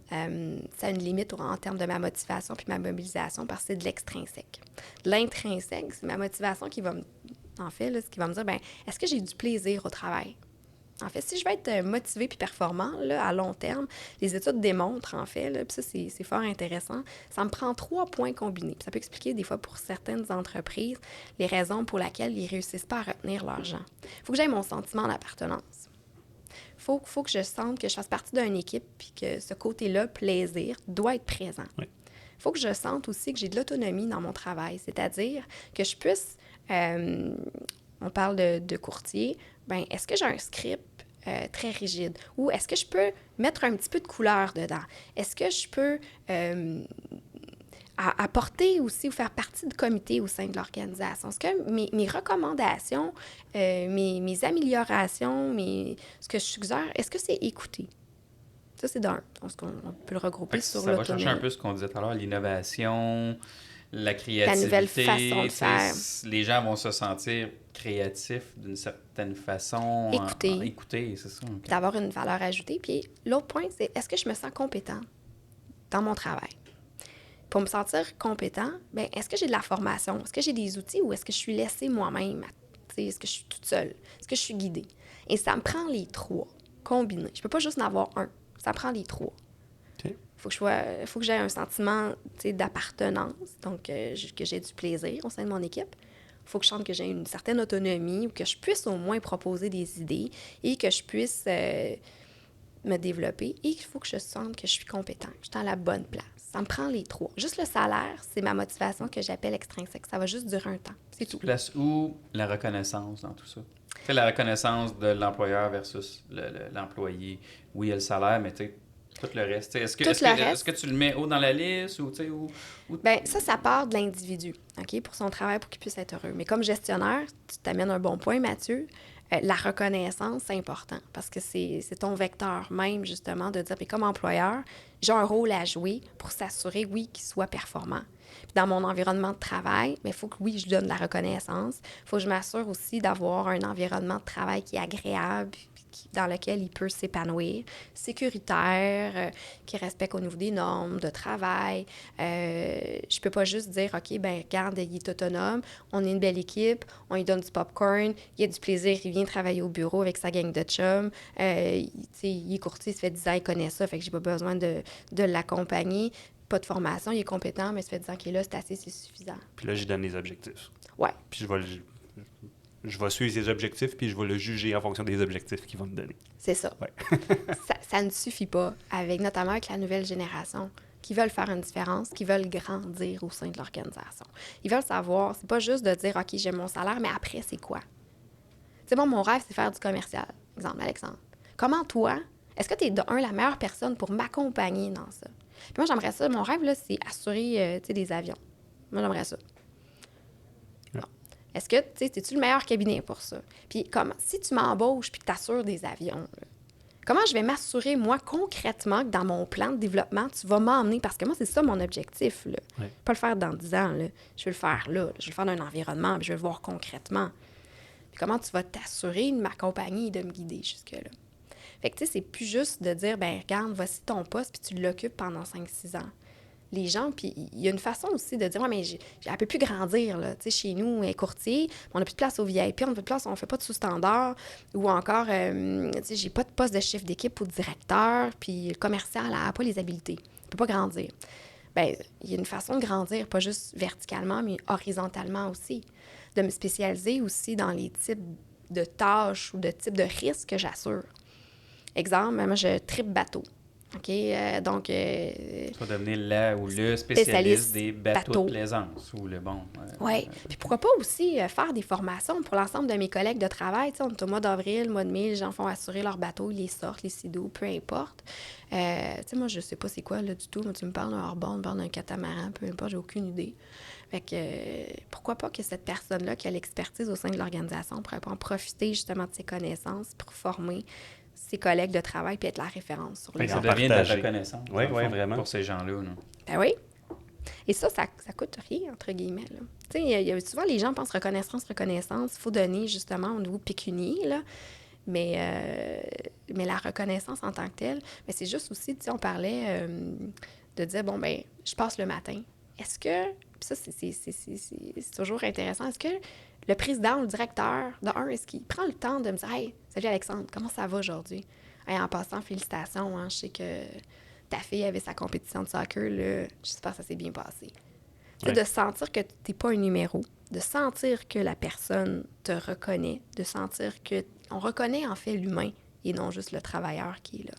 ça a une limite en termes de ma motivation puis ma mobilisation parce que c'est de l'extrinsèque. L'intrinsèque, c'est ma motivation qui va me... En fait, là, ce qui va me dire, bien, est-ce que j'ai du plaisir au travail? En fait, si je veux être motivée puis performant, là, à long terme, les études démontrent, en fait, là, puis ça, c'est fort intéressant, ça me prend 3 points combinés. Puis ça peut expliquer, des fois, pour certaines entreprises, les raisons pour lesquelles ils ne réussissent pas à retenir leurs gens. Il faut que j'aie mon sentiment d'appartenance. Il faut que je sente que je fasse partie d'une équipe puis que ce côté-là, plaisir, doit être présent. Oui. Il faut que je sente aussi que j'ai de l'autonomie dans mon travail, c'est-à-dire que je puisse... on parle de courtier, bien, est-ce que j'ai un script très rigide? Ou est-ce que je peux mettre un petit peu de couleur dedans? Est-ce que je peux apporter aussi ou faire partie du comité au sein de l'organisation? Est-ce que mes recommandations, mes améliorations, ce que je suggère, est-ce que c'est écouté? Ça, c'est d'un. On peut le regrouper sur l'autonomie. Ça va chercher un peu ce qu'on disait tout à l'heure, l'innovation, la créativité. La nouvelle façon de faire. Les gens vont se sentir créatifs d'une certaine façon. Écouter, c'est ça. Okay. D'avoir une valeur ajoutée. Puis l'autre point, c'est est-ce que je me sens compétent dans mon travail? Pour me sentir compétent, bien, est-ce que j'ai de la formation? Est-ce que j'ai des outils ou est-ce que je suis laissée moi-même? Est-ce que je suis toute seule? Est-ce que je suis guidée? Et ça me prend les 3 combinés. Je ne peux pas juste en avoir un. Ça prend les 3. Okay. Faut que j'aie un sentiment d'appartenance, donc que j'ai du plaisir au sein de mon équipe. Il faut que je sente que j'ai une certaine autonomie ou que je puisse au moins proposer des idées et que je puisse me développer. Et il faut que je sente que je suis compétente, que je suis dans la bonne place. Ça me prend les 3. Juste le salaire, c'est ma motivation que j'appelle extrinsèque. Ça va juste durer un temps. C'est tout. Place où la reconnaissance dans tout ça? C'est la reconnaissance de l'employeur versus l'employé. Oui, il y a le salaire, mais tu sais, tout le reste. Est-ce que tu le mets haut dans la liste ou... Bien, ça part de l'individu, OK, pour son travail, pour qu'il puisse être heureux. Mais comme gestionnaire, tu t'amènes un bon point, Mathieu. La reconnaissance, c'est important parce que c'est ton vecteur même, justement, de dire, puis comme employeur, j'ai un rôle à jouer pour s'assurer, oui, qu'il soit performant. Puis dans mon environnement de travail, il faut que, oui, je donne de la reconnaissance. Il faut que je m'assure aussi d'avoir un environnement de travail qui est agréable, dans lequel il peut s'épanouir, sécuritaire, qui respecte au niveau des normes de travail. Je peux pas juste dire, OK, ben regarde, il est autonome, on est une belle équipe, on lui donne du popcorn, il a du plaisir, il vient travailler au bureau avec sa gang de chums, il est courtier, ça fait 10 ans, il connaît ça, fait que j'ai pas besoin de l'accompagner. Pas de formation, il est compétent, mais ça fait 10 ans qu'il est là, c'est assez, c'est suffisant. Puis là, j'y donne les objectifs. Ouais. Puis je vais suivre ses objectifs, puis je vais le juger en fonction des objectifs qu'il va me donner. C'est ça. Ouais. ça ne suffit pas, notamment avec la nouvelle génération, qui veulent faire une différence, qui veulent grandir au sein de l'organisation. Ils veulent savoir, c'est pas juste de dire, OK, j'ai mon salaire, mais après, c'est quoi? Tu sais, bon, mon rêve, c'est faire du commercial. Exemple, Alexandre. Comment toi, est-ce que tu es, de un, la meilleure personne pour m'accompagner dans ça? Puis moi, j'aimerais ça. Mon rêve, là, c'est assurer, des avions. Moi, j'aimerais ça. Est-ce que, es-tu le meilleur cabinet pour ça? Puis, si tu m'embauches puis que tu assures des avions, là, comment je vais m'assurer, moi, concrètement, que dans mon plan de développement, tu vas m'emmener? Parce que moi, c'est ça mon objectif, là. Ouais. Pas le faire dans 10 ans, là. Je veux le faire là. Je veux le faire dans un environnement, puis je veux le voir concrètement. Puis comment tu vas t'assurer de m'accompagner et de me guider jusque-là? Fait que, c'est plus juste de dire, ben regarde, voici ton poste, puis tu l'occupes pendant 5-6 ans. Les gens, puis il y a une façon aussi de dire, ouais, mais elle ne peut plus grandir, là. Tu sais, chez nous, elle est courtier, on n'a plus de place au VIP, on n'a plus de place, on ne fait pas de sous-standard, ou encore, tu sais, j'ai pas de poste de chef d'équipe ou de directeur, puis le commercial n'a pas les habiletés. Il ne peut pas grandir. Bien, il y a une façon de grandir, pas juste verticalement, mais horizontalement aussi. De me spécialiser aussi dans les types de tâches ou de types de risques que j'assure. Exemple, moi, je tripe bateau. OK? Donc. Tu vas devenir la ou le spécialiste des bateaux de plaisance ou le bon. Oui. Puis pourquoi pas aussi faire des formations pour l'ensemble de mes collègues de travail. Tu sais, on est au mois d'avril, mois de mai, les gens font assurer leur bateau, ils les sortent, les sidos, peu importe. Tu sais, moi, je sais pas c'est quoi là du tout. Moi, tu me parles d'un hors-bord, d'un catamaran, peu importe, j'ai aucune idée. Fait que pourquoi pas que cette personne-là qui a l'expertise au sein de l'organisation pourrait pas en profiter justement de ses connaissances pour former ses collègues de travail puis être la référence sur les ça devient de la reconnaissance. Oui, vraiment. Pour ces gens-là. Là. Ben oui. Et ça coûte rien, entre guillemets. Tu sais, il y a souvent, les gens pensent reconnaissance, il faut donner justement au niveau pécunier, là. Mais la reconnaissance en tant que telle, mais c'est juste aussi, tu sais, on parlait de dire, bon, ben je passe le matin. Est-ce que, puis ça, c'est toujours intéressant, est-ce que le président ou le directeur, est-ce qu'il prend le temps de me dire « Hey, salut Alexandre, comment ça va aujourd'hui? Hey, en passant, félicitations, hein, je sais que ta fille avait sa compétition de soccer, là, j'espère que ça s'est bien passé. Ouais. » De sentir que tu n'es pas un numéro, de sentir que la personne te reconnaît, de sentir qu'on reconnaît en fait l'humain et non juste le travailleur qui est là.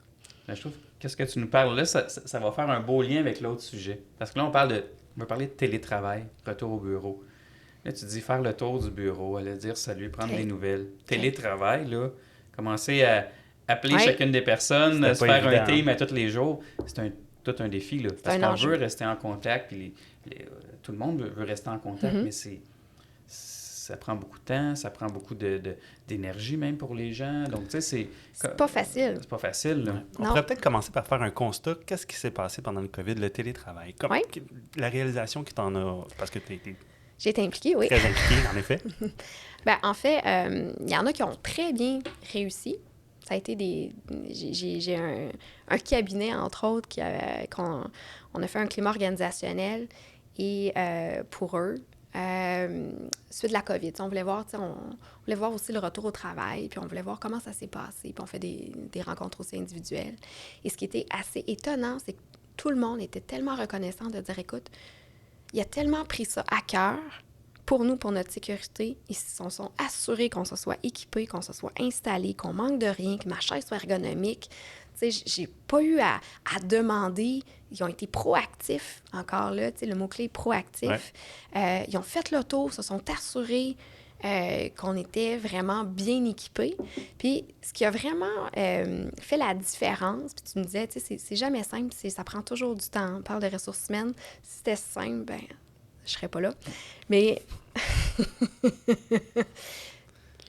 Là, je trouve que qu'est-ce que tu nous parles là, ça va faire un beau lien avec l'autre sujet. Parce que là, on va parler de télétravail, retour au bureau. Là, tu dis faire le tour du bureau, aller dire salut, prendre des nouvelles. Télétravail, là, commencer à appeler chacune des personnes, se faire un team à tous les jours, c'est tout un défi, là. Parce qu'on veut rester en contact, puis tout le monde veut rester en contact, mais ça prend beaucoup de temps, ça prend beaucoup d'énergie même pour les gens. Donc, tu sais, c'est pas facile. C'est pas facile, là. On pourrait peut-être commencer par faire un constat. Qu'est-ce qui s'est passé pendant le COVID, le télétravail? La réalisation que tu en as, parce que tu as été... J'ai été impliquée, oui. Très impliquée, en effet. Bien, en fait, il y en a qui ont très bien réussi. Ça a été j'ai un cabinet, entre autres, on a fait un climat organisationnel et pour eux, suite de la COVID, on voulait voir aussi le retour au travail, puis on voulait voir comment ça s'est passé, puis on fait des rencontres aussi individuelles. Et ce qui était assez étonnant, c'est que tout le monde était tellement reconnaissant de dire, écoute, il a tellement pris ça à cœur pour nous, pour notre sécurité. Ils se sont assurés qu'on se soit équipés, qu'on se soit installés, qu'on manque de rien, que ma chaise soit ergonomique. Tu sais, j'ai pas eu à demander. Ils ont été proactifs, encore là, tu sais, le mot-clé est proactif. Ouais. Ils ont fait le tour, se sont assurés qu'on était vraiment bien équipés. Puis, ce qui a vraiment fait la différence, puis tu me disais, tu sais, c'est jamais simple, ça prend toujours du temps. On parle de ressources humaines. Si c'était simple, ben je serais pas là. Mais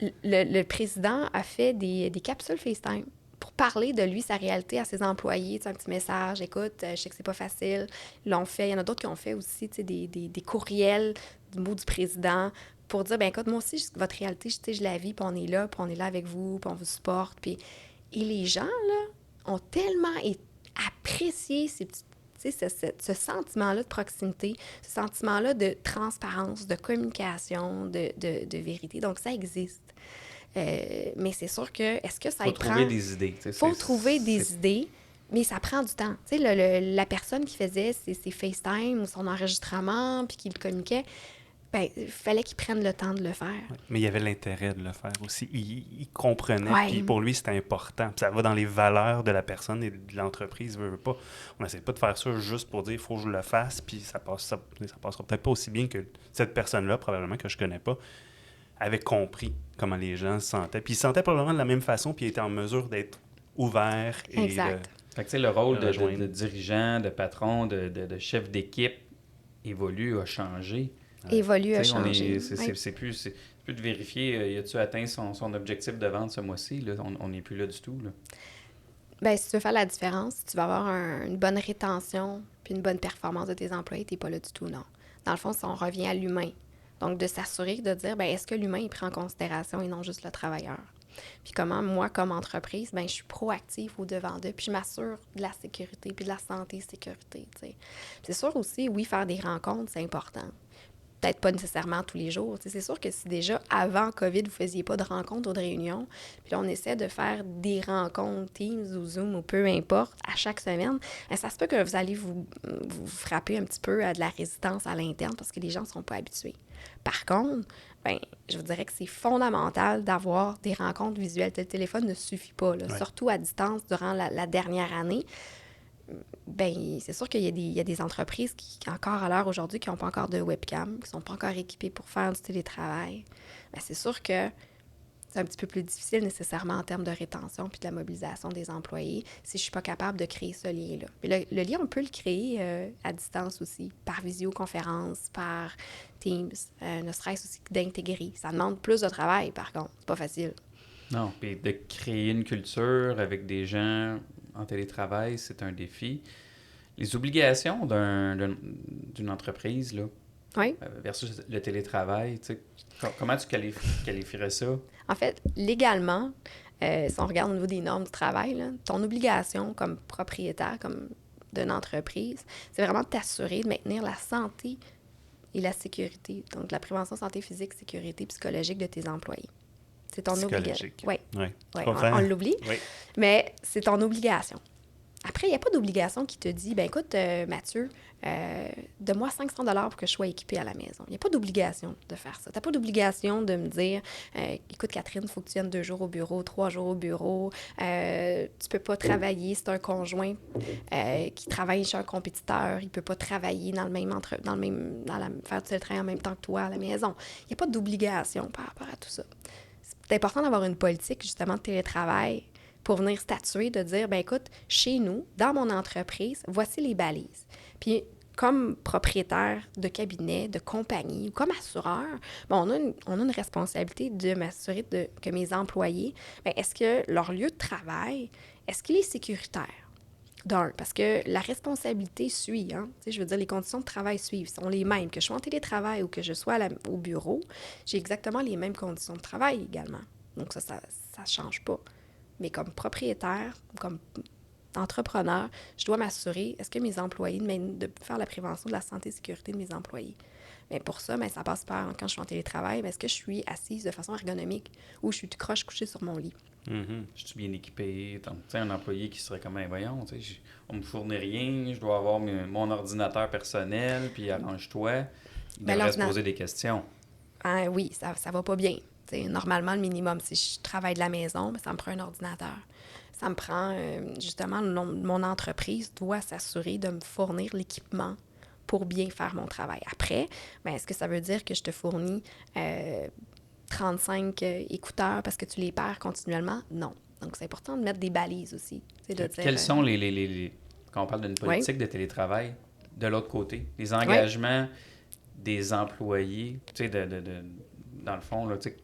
le président a fait des capsules FaceTime pour parler de lui, sa réalité à ses employés. Tu sais, un petit message, écoute, je sais que c'est pas facile. Ils l'ont fait. Il y en a d'autres qui ont fait aussi, tu sais, des courriels du mot du président pour dire, ben écoute, moi aussi, votre réalité, tu sais, je la vis, puis on est là avec vous, puis on vous supporte. Puis... Et les gens, là, ont tellement apprécié ces petits, tu sais, ce sentiment-là de proximité, ce sentiment-là de transparence, de communication, de vérité. Donc, ça existe. Mais c'est sûr que, est-ce que ça faut trouver des idées. Faut trouver des idées, mais ça prend du temps. Tu sais, la personne qui faisait ses FaceTime ou son enregistrement, puis qui le communiquait, ben, il fallait qu'il prenne le temps de le faire. Ouais. Mais il y avait l'intérêt de le faire aussi. Il comprenait, Ouais. puis pour lui, c'était important. Puis ça va dans les valeurs de la personne et de l'entreprise. Veut pas. On n'essaie pas de faire ça juste pour dire « il faut que je le fasse », puis ça passera peut-être pas aussi bien que cette personne-là, probablement que je connais pas, avait compris comment les gens se sentaient. Puis ils se sentaient probablement de la même façon, puis ils étaient en mesure d'être ouverts. Exact. Fait que, tu sais, le rôle de dirigeant, de patron, de chef d'équipe évolue, a changé. Évolue, a changé. C'est plus de vérifier, y a-tu atteint son objectif de vente ce mois-ci? Là? On n'est plus là du tout. Là. Bien, si tu veux faire la différence, si tu vas avoir une bonne rétention puis une bonne performance de tes employés, tu n'es pas là du tout, non. Dans le fond, on revient à l'humain. Donc, de s'assurer, de dire, bien, est-ce que l'humain est pris en considération et non juste le travailleur? Puis comment, moi, comme entreprise, bien, je suis proactive au-devant d'eux, puis je m'assure de la sécurité, puis de la santé-sécurité, tu sais. C'est sûr aussi, oui, faire des rencontres, c'est important. Peut-être pas nécessairement tous les jours. T'sais, c'est sûr que si déjà, avant COVID, vous ne faisiez pas de rencontres ou de réunions, puis là, on essaie de faire des rencontres Teams ou Zoom ou peu importe, à chaque semaine, bien, ça se peut que vous allez vous frapper un petit peu à de la résistance à l'interne parce que les gens ne sont pas habitués. Par contre, bien, je vous dirais que c'est fondamental d'avoir des rencontres visuelles. Le téléphone ne suffit pas, là, surtout à distance durant la dernière année. Bien, c'est sûr qu'il y a des entreprises qui, encore à l'heure aujourd'hui, qui n'ont pas encore de webcam, qui ne sont pas encore équipées pour faire du télétravail. Bien, c'est sûr que c'est un petit peu plus difficile nécessairement en termes de rétention puis de la mobilisation des employés si je ne suis pas capable de créer ce lien-là. Mais le lien, on peut le créer à distance aussi, par visioconférence, par Teams, ne serait-ce aussi que d'intégrer. Ça demande plus de travail, par contre. C'est pas facile. Non, puis de créer une culture avec des gens en télétravail, c'est un défi. Les obligations d'une entreprise, là, oui. Versus le télétravail, tu sais, comment tu qualifierais ça? En fait, légalement, si on regarde au niveau des normes du travail, là, ton obligation comme propriétaire, comme d'une entreprise, c'est vraiment de t'assurer de maintenir la santé et la sécurité. Donc, la prévention santé physique, sécurité psychologique de tes employés. C'est ton obligation. Oui. On l'oublie, mais c'est ton obligation. Après, il n'y a pas d'obligation qui te dit, ben écoute, Mathieu, donne-moi 500 $ pour que je sois équipée à la maison. Il n'y a pas d'obligation de faire ça. Tu n'as pas d'obligation de me dire, écoute, Catherine, il faut que tu viennes 2 jours au bureau, 3 jours au bureau. Tu ne peux pas travailler, c'est un conjoint qui travaille chez un compétiteur. Il ne peut pas travailler faire du télétravail en même temps que toi à la maison. Il n'y a pas d'obligation par rapport à tout ça. C'est important d'avoir une politique, justement, de télétravail pour venir statuer, de dire, ben écoute, chez nous, dans mon entreprise, voici les balises. Puis, comme propriétaire de cabinet, de compagnie ou comme assureur, ben, on a une responsabilité de m'assurer que mes employés, ben, est-ce que leur lieu de travail, est-ce qu'il est sécuritaire? D'un, parce que la responsabilité suit, hein? Tu sais, je veux dire, les conditions de travail suivent, sont les mêmes. Que je sois en télétravail ou que je sois au bureau, j'ai exactement les mêmes conditions de travail également. Donc ça change pas. Mais comme propriétaire, comme entrepreneur, je dois m'assurer, est-ce que mes employés, de faire la prévention de la santé et sécurité de mes employés? Bien, pour ça, ça passe par, quand je suis en télétravail, est-ce que je suis assise de façon ergonomique ou je suis tout croche couchée sur mon lit? Mm-hmm. Je suis bien équipé. Tu sais, un employé qui serait comme un voyons, tu sais, on me fournit rien, je dois avoir mon ordinateur personnel, puis arrange-toi. Il devrait se poser des questions. Ah, oui, ça va pas bien. T'sais, normalement, le minimum, si je travaille de la maison, ça me prend un ordinateur. Ça me prend, justement, mon entreprise doit s'assurer de me fournir l'équipement pour bien faire mon travail. Après, est-ce que ça veut dire que je te fournis 35 écouteurs parce que tu les perds continuellement? Non. Donc, c'est important de mettre des balises aussi. Quels sont les quand on parle d'une politique de télétravail, de l'autre côté, les engagements des employés, tu sais, dans le fond, là, tu sais,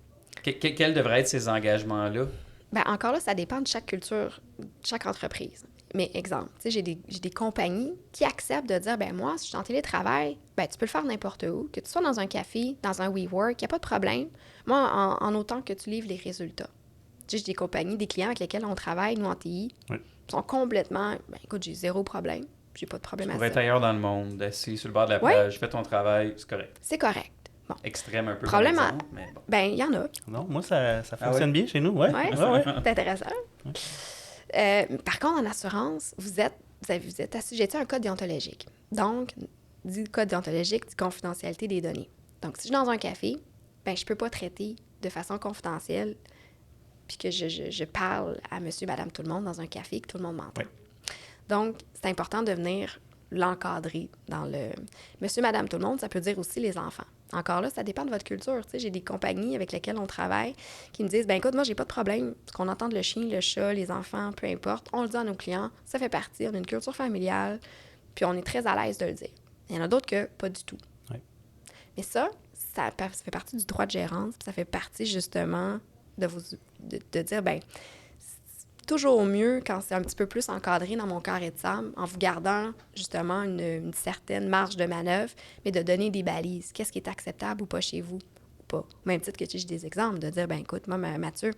Quels devraient être ces engagements-là? Bien, encore là, ça dépend de chaque culture, de chaque entreprise. Mais exemple, tu sais, j'ai des compagnies qui acceptent de dire, ben moi, si je suis en télétravail, ben tu peux le faire n'importe où, que tu sois dans un café, dans un WeWork, il n'y a pas de problème. Moi, en autant que tu livres les résultats. Tu sais, j'ai des compagnies, des clients avec lesquels on travaille, nous, en TI, sont complètement, ben écoute, j'ai zéro problème. J'ai pas de problème à ça. Tu pourrais être ailleurs dans le monde, assis sur le bord de la plage, fais ton travail, c'est correct. C'est correct. Bon. Extrême un peu Problème comme exemple, mais bon. Ben, il y en a. Non, moi, ça fonctionne bien chez nous. Ouais. C'est intéressant. Par contre, en assurance, vous êtes assujetti à un code déontologique. Donc, dit code déontologique, dit confidentialité des données. Donc, si je suis dans un café, ben, je peux pas traiter de façon confidentielle puis que je parle à monsieur, madame, tout le monde dans un café, que tout le monde m'entend. Oui. Donc, c'est important de venir l'encadrer dans le... Monsieur, madame, tout le monde, ça peut dire aussi les enfants. Encore là, ça dépend de votre culture. Tu sais, j'ai des compagnies avec lesquelles on travaille qui me disent, ben écoute, moi, j'ai pas de problème. Parce qu'on entende le chien, le chat, les enfants, peu importe. On le dit à nos clients. Ça fait partie. On a une culture familiale. Puis on est très à l'aise de le dire. Il y en a d'autres que pas du tout. Oui. Mais ça fait partie du droit de gérance. Puis ça fait partie, justement, de dire, ben toujours mieux quand c'est un petit peu plus encadré dans mon carré de sable, en vous gardant justement une certaine marge de manœuvre, mais de donner des balises. Qu'est-ce qui est acceptable ou pas chez vous? Ou pas. Au même titre que j'ai des exemples, de dire, ben écoute, moi, Mathieu,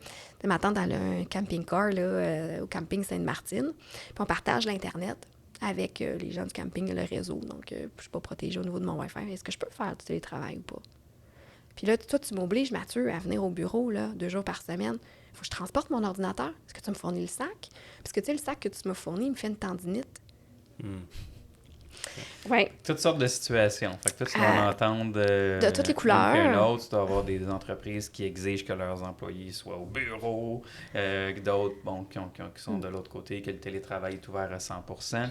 ma tante dans un camping-car là, au camping Sainte-Martine, puis on partage l'Internet avec les gens du camping, le réseau. Donc, je ne suis pas protégée au niveau de mon Wi-Fi. Est-ce que je peux faire du télétravail ou pas? Puis là, toi, tu m'obliges, Mathieu, à venir au bureau là, 2 jours par semaine. Il faut que je transporte mon ordinateur. Est-ce que tu me fournis le sac? Parce que, tu sais, le sac que tu m'as fourni, il me fait une tendinite. Oui. Toutes sortes de situations. Fait que toi, tu vas en entendre de toutes les couleurs. Qu'un autre, tu dois avoir des entreprises qui exigent que leurs employés soient au bureau, d'autres, bon, qui sont de l'autre côté, que le télétravail est ouvert à 100%.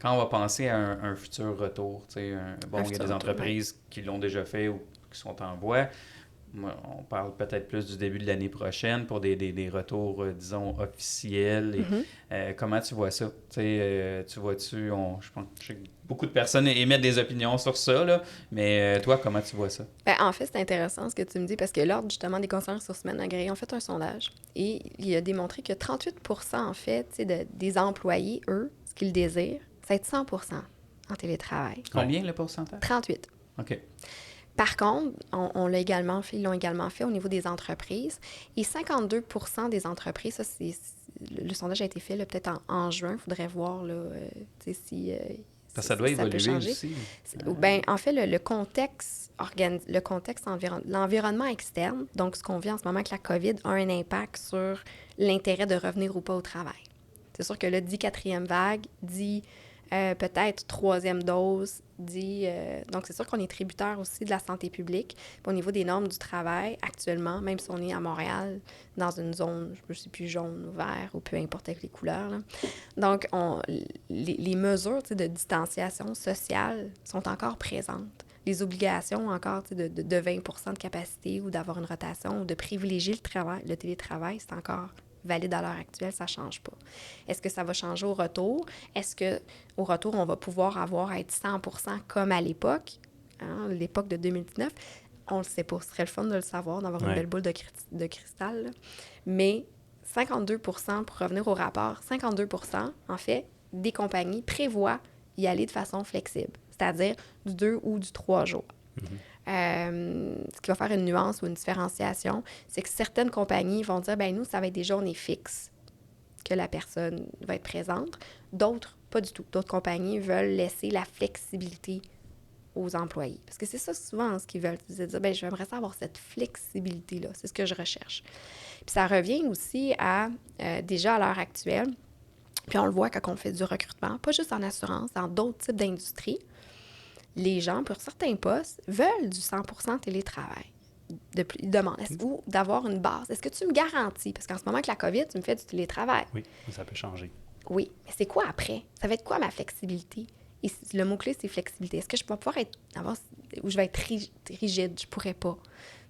Quand on va penser à un futur retour, tu sais, il y a des entreprises qui l'ont déjà fait ou qui sont en voie. On parle peut-être plus du début de l'année prochaine pour des retours, disons, officiels. Et, comment tu vois ça? Tu vois-tu, je pense que beaucoup de personnes émettent des opinions sur ça, là, mais toi, comment tu vois ça? Ben, en fait, c'est intéressant ce que tu me dis parce que l'Ordre, justement, des conseillers ressources humaines agréés ont fait un sondage et il a démontré que 38% en fait, des employés, eux, ce qu'ils désirent, c'est être 100% en télétravail. Combien le pourcentage? 38. OK. Par contre, ils l'ont également fait au niveau des entreprises. Et 52% des entreprises, ça, le sondage a été fait là, peut-être en juin. Il faudrait voir là, si ça doit évoluer aussi. Ben, en fait, le contexte l'environnement externe, donc ce qu'on vit en ce moment avec la COVID, a un impact sur l'intérêt de revenir ou pas au travail. C'est sûr que là, dit 4e vague, dit peut-être 3e dose, donc c'est sûr qu'on est tributaire aussi de la santé publique. Puis au niveau des normes du travail, actuellement, même si on est à Montréal, dans une zone, je ne sais plus, jaune ou vert, ou peu importe avec les couleurs, là. Donc, les mesures de distanciation sociale sont encore présentes. Les obligations encore de 20% de capacité ou d'avoir une rotation ou de privilégier le télétravail, c'est encore valide à l'heure actuelle, ça ne change pas. Est-ce que ça va changer au retour? Est-ce qu'au retour, on va pouvoir être 100% comme à l'époque, l'époque de 2019? On ne le sait pas. Ce serait le fun de le savoir, d'avoir une belle boule de cristal. Là. Mais 52%, pour revenir au rapport, 52%, en fait, des compagnies prévoient y aller de façon flexible, c'est-à-dire du 2 ou du 3 jours. Ce qui va faire une nuance ou une différenciation, c'est que certaines compagnies vont dire, ben nous, ça va être des journées fixes que la personne va être présente. D'autres, pas du tout. D'autres compagnies veulent laisser la flexibilité aux employés. Parce que c'est ça souvent ce qu'ils veulent. C'est dire, ben j'aimerais ça avoir cette flexibilité-là. C'est ce que je recherche. Puis ça revient aussi à, déjà à l'heure actuelle, puis on le voit quand on fait du recrutement, pas juste en assurance, dans d'autres types d'industries, les gens, pour certains postes, veulent du 100% télétravail. Ils demandent, ou d'avoir une base. Est-ce que tu me garantis? Parce qu'en ce moment, avec la COVID, tu me fais du télétravail. Oui, ça peut changer. Oui, mais c'est quoi après? Ça va être quoi ma flexibilité? Et le mot-clé, c'est flexibilité. Est-ce que je vais pouvoir ou je vais être rigide? Je pourrais pas.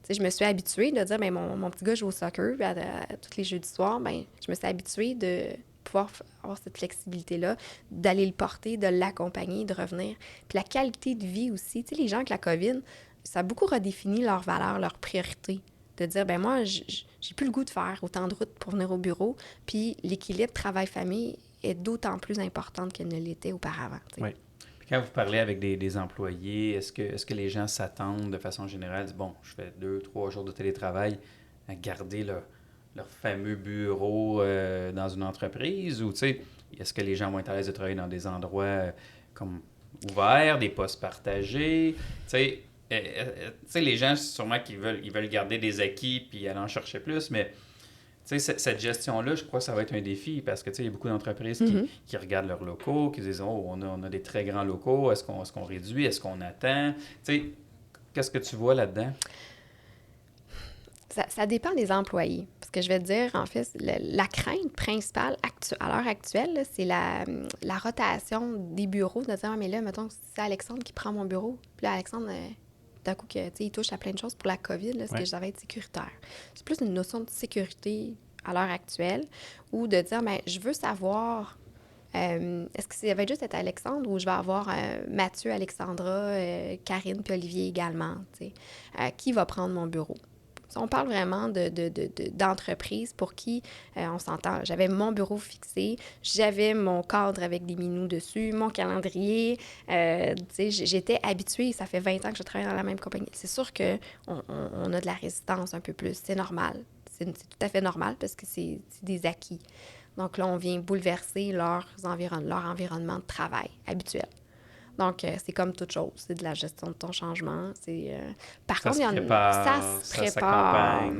Tu sais, je me suis habituée de dire, bien, mon petit gars joue au soccer, puis tous les jeudis soirs, bien, je me suis habituée de pouvoir avoir cette flexibilité-là, d'aller le porter, de l'accompagner, de revenir. Puis la qualité de vie aussi. Tu sais, les gens avec la COVID, ça a beaucoup redéfini leurs valeurs, leurs priorités. de dire, ben moi, j'ai plus le goût de faire autant de routes pour venir au bureau, puis l'équilibre travail-famille est d'autant plus importante qu'elle ne l'était auparavant. Oui. Puis quand vous parlez avec des employés, est-ce que les gens s'attendent de façon générale, bon, je fais 2-3 jours de télétravail, à garder leur fameux bureau dans une entreprise, ou tu sais, est-ce que les gens vont être à l'aise de travailler dans des endroits comme ouverts, des postes partagés, tu sais, les gens, sûrement qu'ils veulent garder des acquis puis aller en chercher plus, mais tu sais, cette gestion-là, je crois que ça va être un défi parce que, tu sais, il y a beaucoup d'entreprises qui regardent leurs locaux, qui disent « Oh, on a des très grands locaux, est-ce qu'on réduit, est-ce qu'on attend? » Tu sais, qu'est-ce que tu vois là-dedans? Ça dépend des employés. Parce que je vais te dire, en fait, la crainte principale à l'heure actuelle, là, c'est la rotation des bureaux. De dire, ah, mais là, mettons, c'est Alexandre qui prend mon bureau. Puis là, Alexandre, d'un coup, il touche à plein de choses pour la COVID, là, ce que ça va être sécuritaire. C'est plus une notion de sécurité à l'heure actuelle ou de dire, bien, je veux savoir, est-ce que ça va juste être Alexandre ou je vais avoir Mathieu, Alexandra, Karine puis Olivier également, qui va prendre mon bureau? On parle vraiment d'entreprise pour qui, on s'entend, j'avais mon bureau fixé, j'avais mon cadre avec des minous dessus, mon calendrier, j'étais habituée, ça fait 20 ans que je travaille dans la même compagnie. C'est sûr qu'on a de la résistance un peu plus, c'est normal, c'est tout à fait normal parce que c'est des acquis. Donc là, on vient bouleverser leur environnement de travail habituel. Donc, c'est comme toute chose. C'est de la gestion de ton changement. Par contre, ça se prépare.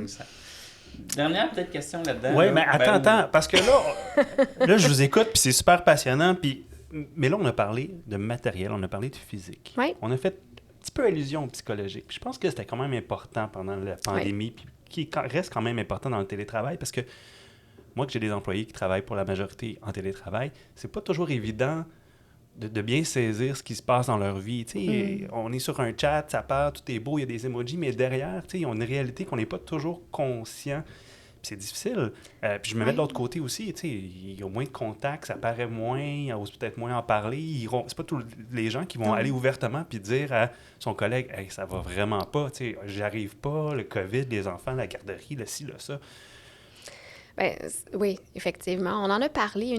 Dernière peut-être question là-dedans. Oui, mais attends, parce que là, je vous écoute, puis c'est super passionnant. Mais là, on a parlé de matériel, on a parlé de physique. Oui. On a fait un petit peu allusion au psychologique. Je pense que c'était quand même important pendant la pandémie, puis qui reste quand même important dans le télétravail, parce que moi, que j'ai des employés qui travaillent pour la majorité en télétravail, c'est pas toujours évident de bien saisir ce qui se passe dans leur vie. On est sur un chat, ça part, tout est beau, il y a des emojis, mais derrière, il y a une réalité qu'on n'est pas toujours conscient. Puis c'est difficile. Puis je me mets de l'autre côté aussi. Il y a moins de contacts, ça paraît moins, ils osent peut-être moins en parler. C'est pas tous les gens qui vont aller ouvertement puis dire à son collègue « Hey, ça va vraiment pas, j'arrive pas, le COVID, les enfants, la garderie, le ci, le ça. » Bien, oui, effectivement. On en a parlé.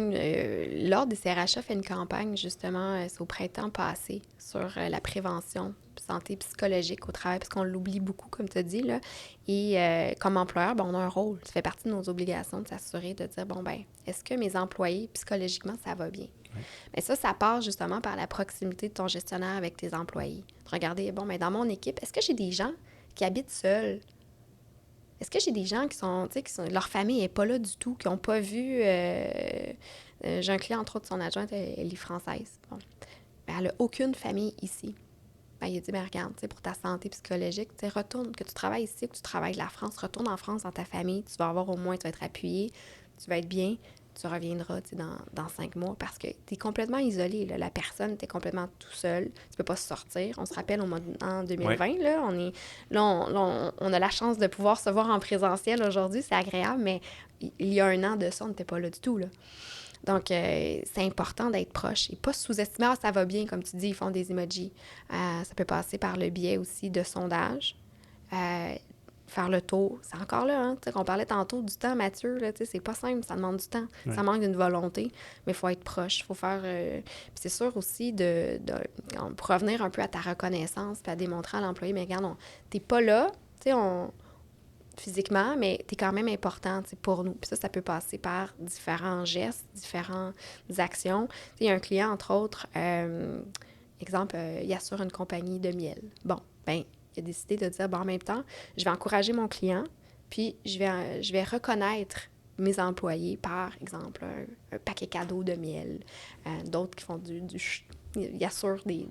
L'Ordre des CRHA fait une campagne, justement, c'est au printemps passé, sur la prévention santé psychologique au travail, parce qu'on l'oublie beaucoup, comme tu as dit, là. Et comme employeur, on a un rôle. Ça fait partie de nos obligations de s'assurer de dire, est-ce que mes employés, psychologiquement, ça va bien? Oui. Mais ça passe justement par la proximité de ton gestionnaire avec tes employés. De regarder, dans mon équipe, est-ce que j'ai des gens qui habitent seuls? Est-ce que j'ai des gens qui sont leur famille n'est pas là du tout, qui n'ont pas vu... j'ai un client, entre autres, son adjointe, elle est française. Bon. Ben, elle n'a aucune famille ici. Ben, il a dit, regarde, pour ta santé psychologique, retourne, que tu travailles ici ou que tu travailles de la France, retourne en France dans ta famille, tu vas avoir au moins, tu vas être appuyé, tu vas être bien, tu reviendras dans 5 mois parce que tu es complètement isolé. Là. La personne, tu es complètement tout seul. Tu ne peux pas sortir. On se rappelle en 2020, oui. On a la chance de pouvoir se voir en présentiel aujourd'hui. C'est agréable, mais il y a 1 an de ça, on n'était pas là du tout. Là. Donc, c'est important d'être proche et pas sous-estimer. Ça va bien, comme tu dis, ils font des emojis. Ça peut passer par le biais aussi de sondages. Faire le tour, c'est encore là, hein? On parlait tantôt du temps, Mathieu, là, c'est pas simple, ça demande du temps, ça manque d'une volonté, mais il faut être proche, il faut faire... Puis c'est sûr aussi pour revenir un peu à ta reconnaissance puis à démontrer à l'employé, mais regarde, t'es pas là, physiquement, mais t'es quand même important pour nous. Puis ça peut passer par différents gestes, différentes actions. Il y a un client, entre autres, exemple, il assure une compagnie de miel. Bon, il a décidé de dire, en même temps, je vais encourager mon client, puis je vais reconnaître mes employés par exemple un paquet cadeau de miel. D'autres qui font il assure des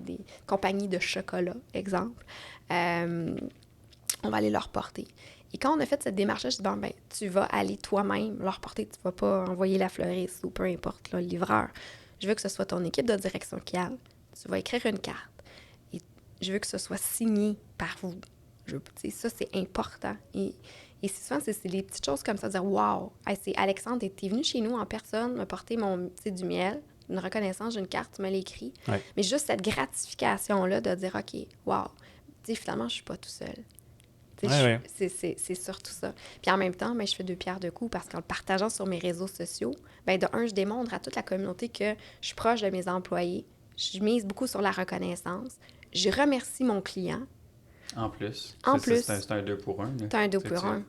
compagnies de chocolat, exemple. On va aller leur porter. Et quand on a fait cette démarche-là, je dis, tu vas aller toi-même leur porter, tu ne vas pas envoyer la fleuriste ou peu importe, là, le livreur. Je veux que ce soit ton équipe de direction qui aille. Tu vas écrire une carte. Je veux que ce soit signé par vous. Ça, c'est important. Et souvent, c'est les petites choses comme ça, de dire « Wow! C'est Alexandre, t'es venu chez nous en personne, me porter du miel, une reconnaissance, j'ai une carte, tu me l'as écrit. Ouais. » Mais juste cette gratification-là de dire « OK, wow! Finalement, je suis pas tout seul. » Ouais. C'est surtout ça. Puis en même temps, je fais deux pierres deux coups parce qu'en le partageant sur mes réseaux sociaux, de un, je démontre à toute la communauté que je suis proche de mes employés. Je mise beaucoup sur la reconnaissance. Je remercie mon client. En plus. C'est un 2 pour 1. C'est un 2 pour 1.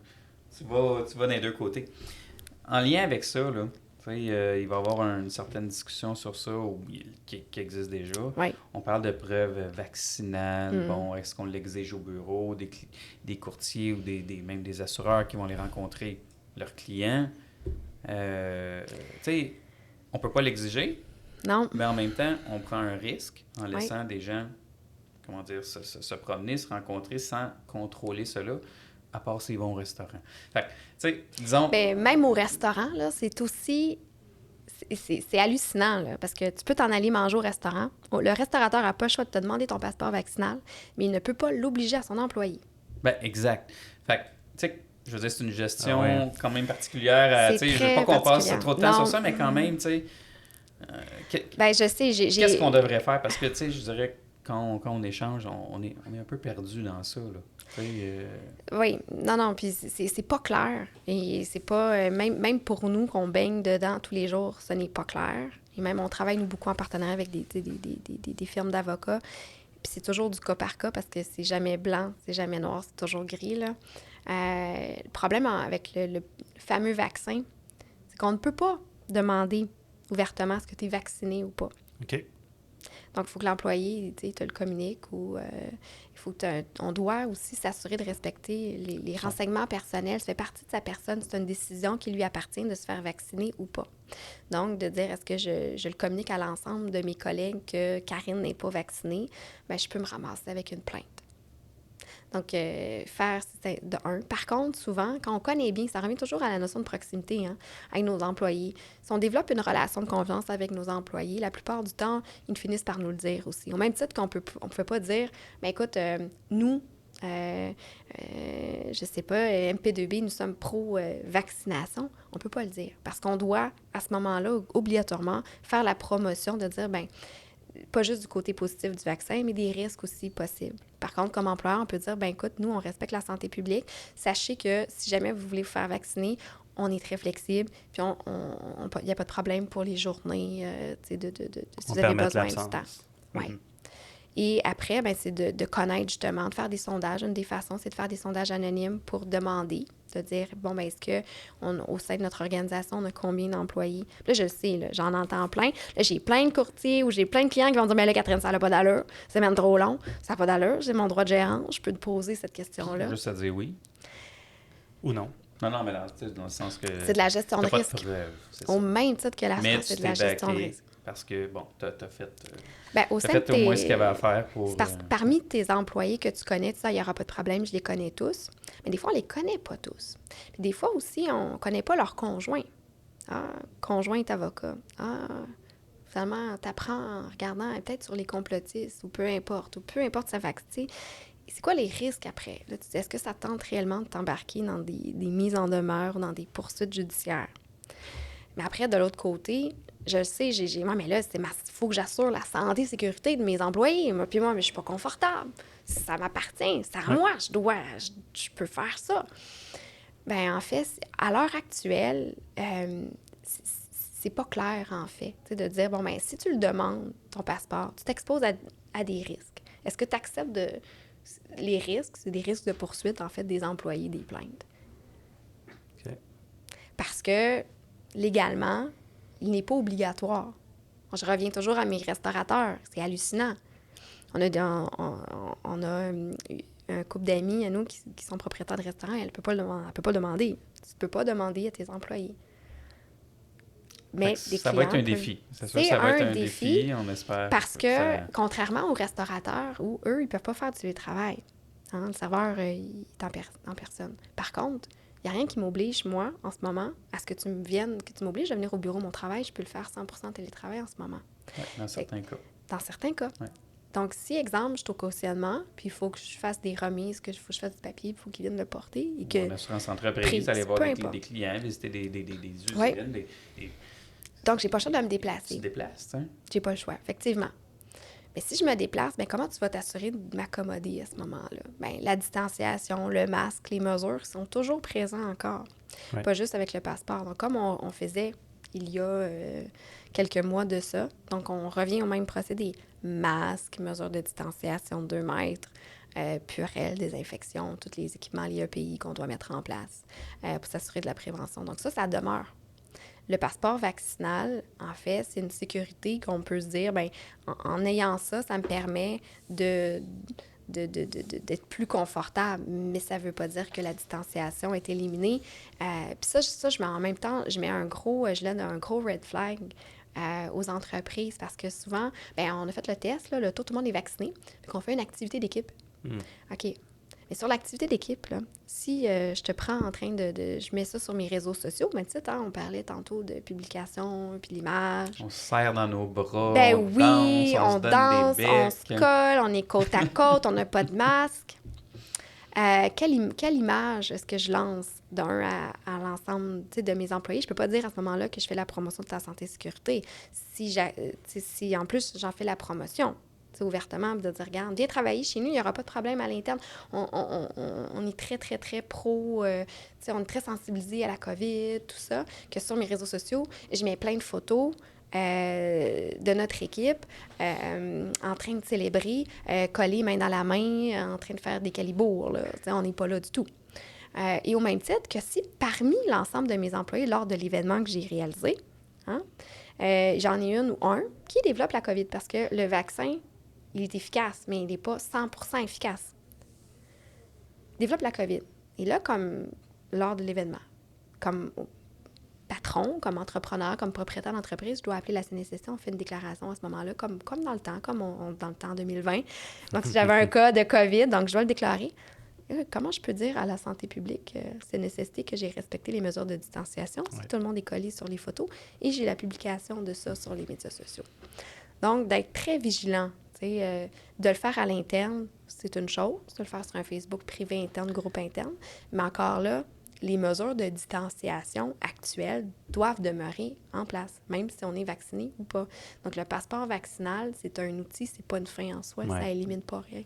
Tu vas dans les deux côtés. En lien avec ça, là, il va y avoir une certaine discussion sur ça qui existe déjà. Oui. On parle de preuves vaccinales. Bon, est-ce qu'on l'exige au bureau? Des courtiers ou même des assureurs qui vont aller rencontrer leurs clients. On peut pas l'exiger. Non. Mais en même temps, on prend un risque en laissant des gens, se promener, se rencontrer sans contrôler cela, à part s'ils vont au restaurant. Fait que, disons... même au restaurant, là, c'est aussi... C'est hallucinant, là, parce que tu peux t'en aller manger au restaurant. Le restaurateur n'a pas le choix de te demander ton passeport vaccinal, mais il ne peut pas l'obliger à son employé. Exact. Fait que, tu sais, je veux dire, c'est une gestion quand même particulière. Je veux pas qu'on passe trop de temps sur ça, mais quand même, tu sais... je sais, Qu'est-ce qu'on devrait faire? Parce que, tu sais, je dirais, quand on échange, on est un peu perdu dans ça, là. Oui, non, puis c'est pas clair. Et c'est pas... même pour nous, qu'on baigne dedans tous les jours, ce n'est pas clair. Et même, on travaille, nous, beaucoup en partenariat avec des firmes d'avocats. Puis c'est toujours du cas par cas parce que c'est jamais blanc, c'est jamais noir, c'est toujours gris, là. Le problème avec le fameux vaccin, c'est qu'on ne peut pas demander ouvertement est-ce que tu es vacciné ou pas. OK. Donc, il faut que l'employé te le communique ou on doit aussi s'assurer de respecter les renseignements personnels. Ça fait partie de sa personne. C'est une décision qui lui appartient de se faire vacciner ou pas. Donc, de dire est-ce que je le communique à l'ensemble de mes collègues que Karine n'est pas vaccinée, je peux me ramasser avec une plainte. Donc, faire de un. Par contre, souvent, quand on connaît bien, ça revient toujours à la notion de proximité avec nos employés. Si on développe une relation de confiance avec nos employés, la plupart du temps, ils finissent par nous le dire aussi. Au même titre qu'on peut pas dire, écoute, nous, je sais pas, MP2B, nous sommes pro-vaccination. On peut pas le dire parce qu'on doit, à ce moment-là, obligatoirement, faire la promotion de dire, pas juste du côté positif du vaccin, mais des risques aussi possibles. Par contre, comme employeur, on peut dire, écoute, nous, on respecte la santé publique. Sachez que si jamais vous voulez vous faire vacciner, on est très flexible, puis il n'y a pas de problème pour les journées, si vous avez besoin du temps. Ouais. Et après, c'est de connaître justement, de faire des sondages. Une des façons, c'est de faire des sondages anonymes pour demander, de dire, est-ce que au sein de notre organisation, on a combien d'employés? Puis là, je le sais, là, j'en entends plein. Là, j'ai plein de courtiers ou j'ai plein de clients qui vont dire, là, Catherine, ça n'a pas d'allure. C'est même trop long. Ça n'a pas d'allure. J'ai mon droit de gérant. Je peux te poser cette question-là. Juste à dire oui. Ou non. Non, mais dans le sens que... C'est de la gestion de risque. Au même titre que la France, c'est de la gestion de risque. Parce que, tu as fait... au moins ce qu'il y avait à faire pour... Parce que parmi tes employés que tu connais, il n'y aura pas de problème, je les connais tous. Mais des fois, on les connaît pas tous. Puis des fois aussi, on ne connaît pas leur conjoint. Conjoint est avocat. Finalement, tu apprends en regardant peut-être sur les complotistes ou peu importe sa vaccine. C'est quoi les risques après? Là, tu dis, est-ce que ça tente réellement de t'embarquer dans des mises en demeure, dans des poursuites judiciaires? Mais après, de l'autre côté, je le sais, mais là, il faut que j'assure la santé et la sécurité de mes employés. Puis moi, mais je suis pas confortable. Ça m'appartient, c'est à moi, je peux faire ça. En fait, à l'heure actuelle, c'est pas clair, en fait, de dire, si tu le demandes, ton passeport, tu t'exposes à des risques. Est-ce que tu acceptes les risques? C'est des risques de poursuite, en fait, des employés, des plaintes. OK. Parce que, légalement, il n'est pas obligatoire. Je reviens toujours à mes restaurateurs. C'est hallucinant. On a un couple d'amis à nous qui sont propriétaires de restaurants. Elle ne peut pas le demander. Tu ne peux pas demander à tes employés. Mais ça va être un défi. C'est sûr que ça va être un défi, on espère. Parce que, contrairement aux restaurateurs, où eux, ils ne peuvent pas faire du télétravail. Le serveur, il est en personne. Par contre, il n'y a rien qui m'oblige, moi, en ce moment, à ce que tu m'obliges à venir au bureau. Mon travail, je peux le faire 100% télétravail en ce moment. Oui, dans certains cas. Dans certains cas. Ouais. Donc, si, exemple, je suis au cautionnement, puis il faut que je fasse des remises, il faut que je fasse du papier, il faut qu'ils viennent le porter. Et que... Mon assurance entreprise, aller voir des clients, visiter des usines. Ouais. Donc, j'ai pas le choix de me déplacer. Tu te déplaces, hein? J'ai pas le choix, effectivement. Mais si je me déplace, bien, comment tu vas t'assurer de m'accommoder à ce moment-là? Bien, la distanciation, le masque, les mesures sont toujours présents encore. Ouais. Pas juste avec le passeport. Donc, comme on faisait il y a quelques mois de ça, donc on revient au même procédé. Masque, mesures de distanciation de 2 mètres, purelle, désinfection, tous les équipements liés au pays qu'on doit mettre en place pour s'assurer de la prévention. Donc ça demeure. Le passeport vaccinal, en fait, c'est une sécurité qu'on peut se dire, bien, en ayant ça, ça me permet d'être plus confortable, mais ça ne veut pas dire que la distanciation est éliminée. Puis ça, je mets en même temps, je donne un gros red flag aux entreprises parce que souvent, bien, on a fait le test, là, tout le monde est vacciné, puis qu'on fait une activité d'équipe. OK. Mais sur l'activité d'équipe, là, si je te prends en train je mets ça sur mes réseaux sociaux, mais tu sais, on parlait tantôt de publication, puis l'image. On se serre dans nos bras, Ben on oui, danse, on se donne des on becs. se colle, on est côte à côte, on n'a pas de masque. Quelle image est-ce que je lance à l'ensemble de mes employés? Je peux pas dire à ce moment-là que je fais la promotion de ta santé et sécurité. Si en plus, j'en fais la promotion, ouvertement, de dire, regarde, viens travailler chez nous, il n'y aura pas de problème à l'interne. On est très, très, très pro, on est très sensibilisé à la COVID, tout ça, que sur mes réseaux sociaux, je mets plein de photos de notre équipe en train de célébrer, collés main dans la main, en train de faire des calibours. Là. On n'est pas là du tout. Et au même titre que si parmi l'ensemble de mes employés, lors de l'événement que j'ai réalisé, j'en ai une ou un qui développe la COVID parce que le vaccin, il est efficace, mais il n'est pas 100% efficace. Développe la COVID. Et là, comme lors de l'événement, comme patron, comme entrepreneur, comme propriétaire d'entreprise, je dois appeler la CNSST, on fait une déclaration à ce moment-là, comme dans le temps, dans le temps 2020. Donc, si j'avais un cas de COVID, donc je dois le déclarer. Comment je peux dire à la santé publique, CNSST, que j'ai respecté les mesures de distanciation si tout le monde est collé sur les photos et j'ai la publication de ça sur les médias sociaux? Donc, d'être très vigilant, de le faire à l'interne, c'est une chose, de le faire sur un Facebook privé interne, groupe interne, mais encore là, les mesures de distanciation actuelles doivent demeurer en place, même si on est vacciné ou pas. Donc, le passeport vaccinal, c'est un outil, c'est pas une fin en soi, ça élimine pas rien.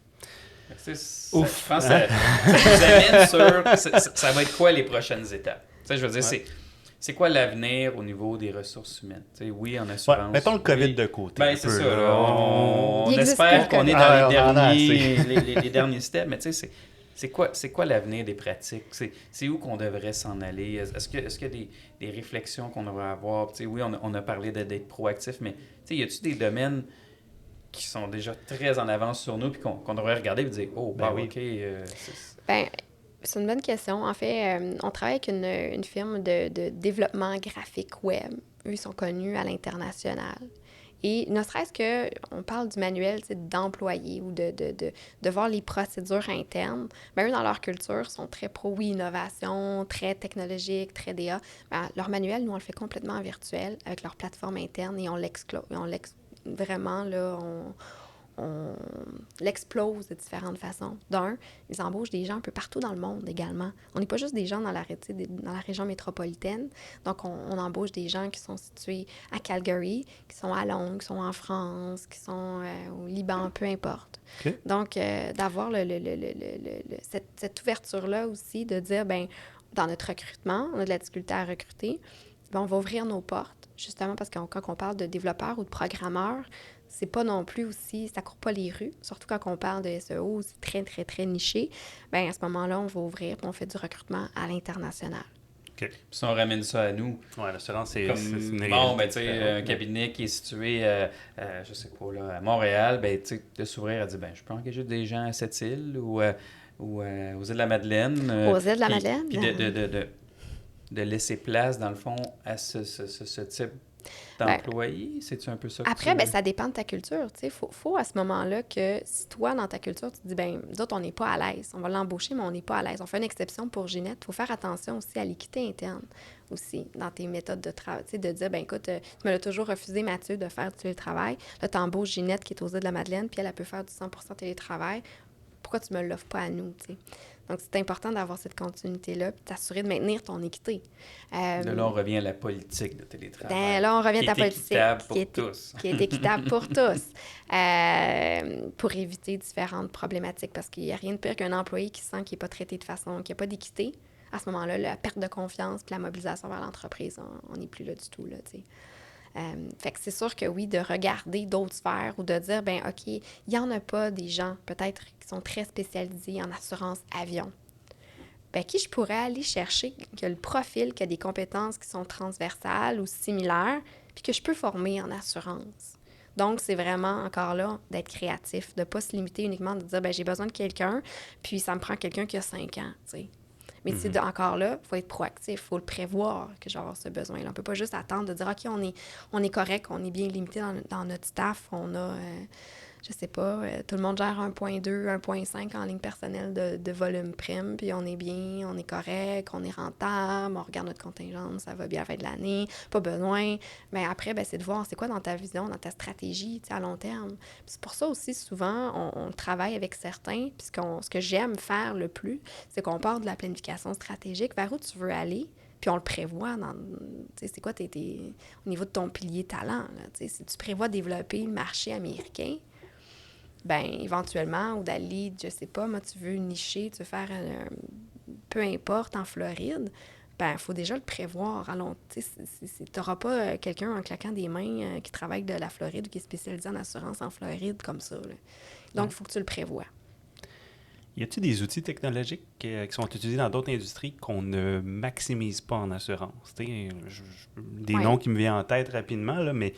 Je pense que ça vous amène sur ça va être quoi les prochaines étapes. Je veux dire, c'est quoi l'avenir au niveau des ressources humaines? Oui, en assurance. Mettons le COVID de côté. Ben, c'est ça. Là, on espère qu'on est dans les derniers steps, mais tu sais, c'est quoi l'avenir des pratiques? C'est où qu'on devrait s'en aller? Est-ce qu'il y a des réflexions qu'on devrait avoir? Oui, on a parlé d'être proactif, mais y a-t-il des domaines qui sont déjà très en avance sur nous puis qu'on devrait regarder et dire « Oh, oui. OK. C'est une bonne question. En fait, on travaille avec une firme de développement graphique web. Eux, ils sont connus à l'international. Et ne serait-ce qu'on parle du manuel d'employés ou de voir les procédures internes, bien, eux, dans leur culture, sont très pro-innovation, très technologique, très DA. Bien, leur manuel, nous, on le fait complètement en virtuel avec leur plateforme interne et on vraiment, là, on l'explose de différentes façons. D'un, ils embauchent des gens un peu partout dans le monde également. On n'est pas juste des gens dans la région métropolitaine. Donc, on embauche des gens qui sont situés à Calgary, qui sont à Londres, qui sont en France, qui sont au Liban, peu importe. Okay. Donc, d'avoir cette ouverture-là aussi, de dire, bien, dans notre recrutement, on a de la difficulté à recruter, bien, on va ouvrir nos portes, justement parce que quand on parle de développeurs ou de programmeurs, c'est pas non plus aussi, ça court pas les rues, surtout quand on parle de SEO, c'est très, très, très niché. Bien, à ce moment-là, on va ouvrir et on fait du recrutement à l'international. OK. Puis si on ramène ça à nous... Oui, l'assurance, c'est une réalité. Bon, ben tu sais, un cabinet qui est situé, je sais pas, là, à Montréal, ben tu sais, de s'ouvrir à dire, ben je peux engager des gens à Sept-Îles ou aux Îles-de-la-Madeleine. Aux Îles-de-la-Madeleine. Puis de laisser place, dans le fond, à ce type d'employé? C'est-tu un peu ça? Après, ben, ça dépend de ta culture. Il faut à ce moment-là que si toi, dans ta culture, tu te dis, ben nous autres, on n'est pas à l'aise. On va l'embaucher, mais on n'est pas à l'aise. On fait une exception pour Ginette. Il faut faire attention aussi à l'équité interne aussi dans tes méthodes de travail. De dire, ben écoute, tu me l'as toujours refusé, Mathieu, de faire du télétravail. Là, tu embauches Ginette qui est aux Îles-de-la-Madeleine, puis elle peut faire du 100% télétravail. Pourquoi tu me l'offres pas à nous? T'sais? Donc, c'est important d'avoir cette continuité-là puis t'assurer de maintenir ton équité. De là, on revient à la politique de télétravail. Ben, là, on revient à ta politique. Équitable pour tous. Qui est équitable pour tous. Pour éviter différentes problématiques. Parce qu'il n'y a rien de pire qu'un employé qui sent qu'il n'est pas traité de façon, qu'il n'y a pas d'équité. À ce moment-là, la perte de confiance puis la mobilisation vers l'entreprise, on n'est plus là du tout, là, tu sais. Fait que c'est sûr que oui, de regarder d'autres sphères ou de dire, ben OK, il n'y en a pas des gens peut-être qui sont très spécialisés en assurance avion. Ben qui je pourrais aller chercher qui a le profil, qui a des compétences qui sont transversales ou similaires, puis que je peux former en assurance. Donc, c'est vraiment, encore là, d'être créatif, de ne pas se limiter uniquement, de dire, ben j'ai besoin de quelqu'un, puis ça me prend quelqu'un qui a 5 ans, tu sais. Mais encore là, il faut être proactif, il faut le prévoir que je vais avoir ce besoin-là. On ne peut pas juste attendre de dire, OK, on est correct, on est bien limité dans notre staff, on a, je sais pas, tout le monde gère 1.2, 1.5 en ligne personnelle de volume prime, puis on est bien, on est correct, on est rentable, on regarde notre contingence, ça va bien à la fin de l'année, pas besoin. Mais après, ben, c'est de voir c'est quoi dans ta vision, dans ta stratégie, tu sais, à long terme. Puis c'est pour ça aussi, souvent, on travaille avec certains, puis ce que j'aime faire le plus, c'est qu'on part de la planification stratégique vers où tu veux aller, puis on le prévoit dans, tu sais, c'est quoi au niveau de ton pilier talent, là, tu sais, si tu prévois développer le marché américain, ben éventuellement, ou d'aller, je sais pas, moi, tu veux nicher, tu veux faire peu importe, en Floride, ben il faut déjà le prévoir. Tu n'auras pas quelqu'un en claquant des mains qui travaille de la Floride ou qui est spécialisé en assurance en Floride comme ça, là. Donc, il faut que tu le prévois. Y a-t-il des outils technologiques qui sont utilisés dans d'autres industries qu'on ne maximise pas en assurance? Des noms qui me viennent en tête rapidement, là, mais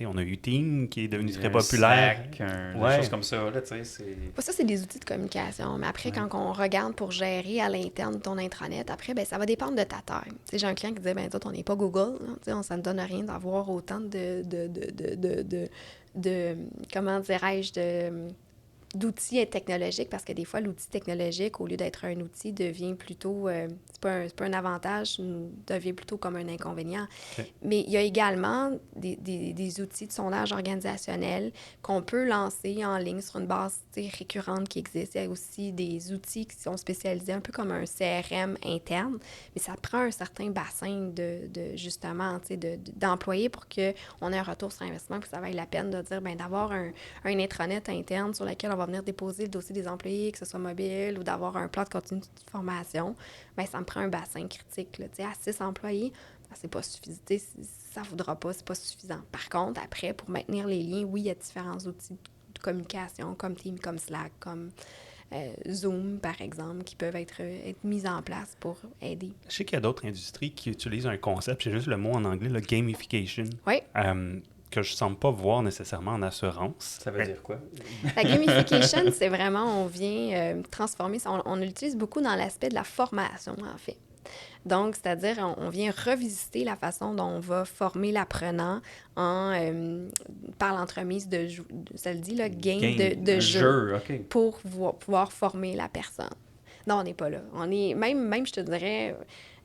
on a eu Team qui est devenu très populaire. Slack, des choses comme ça. Là, ça, c'est des outils de communication. Mais après, quand on regarde pour gérer à l'interne ton intranet, après, ben, ça va dépendre de ta taille. J'ai un client qui disait, ben, on n'est pas Google. Ça ne donne rien d'avoir autant comment dirais-je, d'outils technologiques, parce que des fois, l'outil technologique, au lieu d'être un outil, devient plutôt, c'est pas un avantage, devient plutôt comme un inconvénient. Okay. Mais il y a également des outils de sondage organisationnel qu'on peut lancer en ligne sur une base récurrente qui existe. Il y a aussi des outils qui sont spécialisés, un peu comme un CRM interne, mais ça prend un certain bassin justement, d'employés pour qu'on ait un retour sur investissement, que ça vaille la peine de dire, ben d'avoir un intranet interne sur lequel on va venir déposer le dossier des employés, que ce soit mobile, ou d'avoir un plan de continuité de formation, bien, ça me prend un bassin critique. Là. À 6 employés, ben, c'est pas suffisant. Ça ne voudra pas, c'est pas suffisant. Par contre, après, pour maintenir les liens, oui, il y a différents outils de communication, comme Teams, comme Slack, comme Zoom, par exemple, qui peuvent être mis en place pour aider. Je sais qu'il y a d'autres industries qui utilisent un concept, c'est juste le mot en anglais, le gamification. Oui. Que je ne semble pas voir nécessairement en assurance. Ça veut dire quoi? La gamification, c'est vraiment, on vient transformer, on l'utilise beaucoup dans l'aspect de la formation, en fait. Donc, c'est-à-dire, on vient revisiter la façon dont on va former l'apprenant par l'entremise de, ça le dit, là, game de jeu okay. Pour pouvoir former la personne. Non, on n'est pas là. On est, même, je te dirais,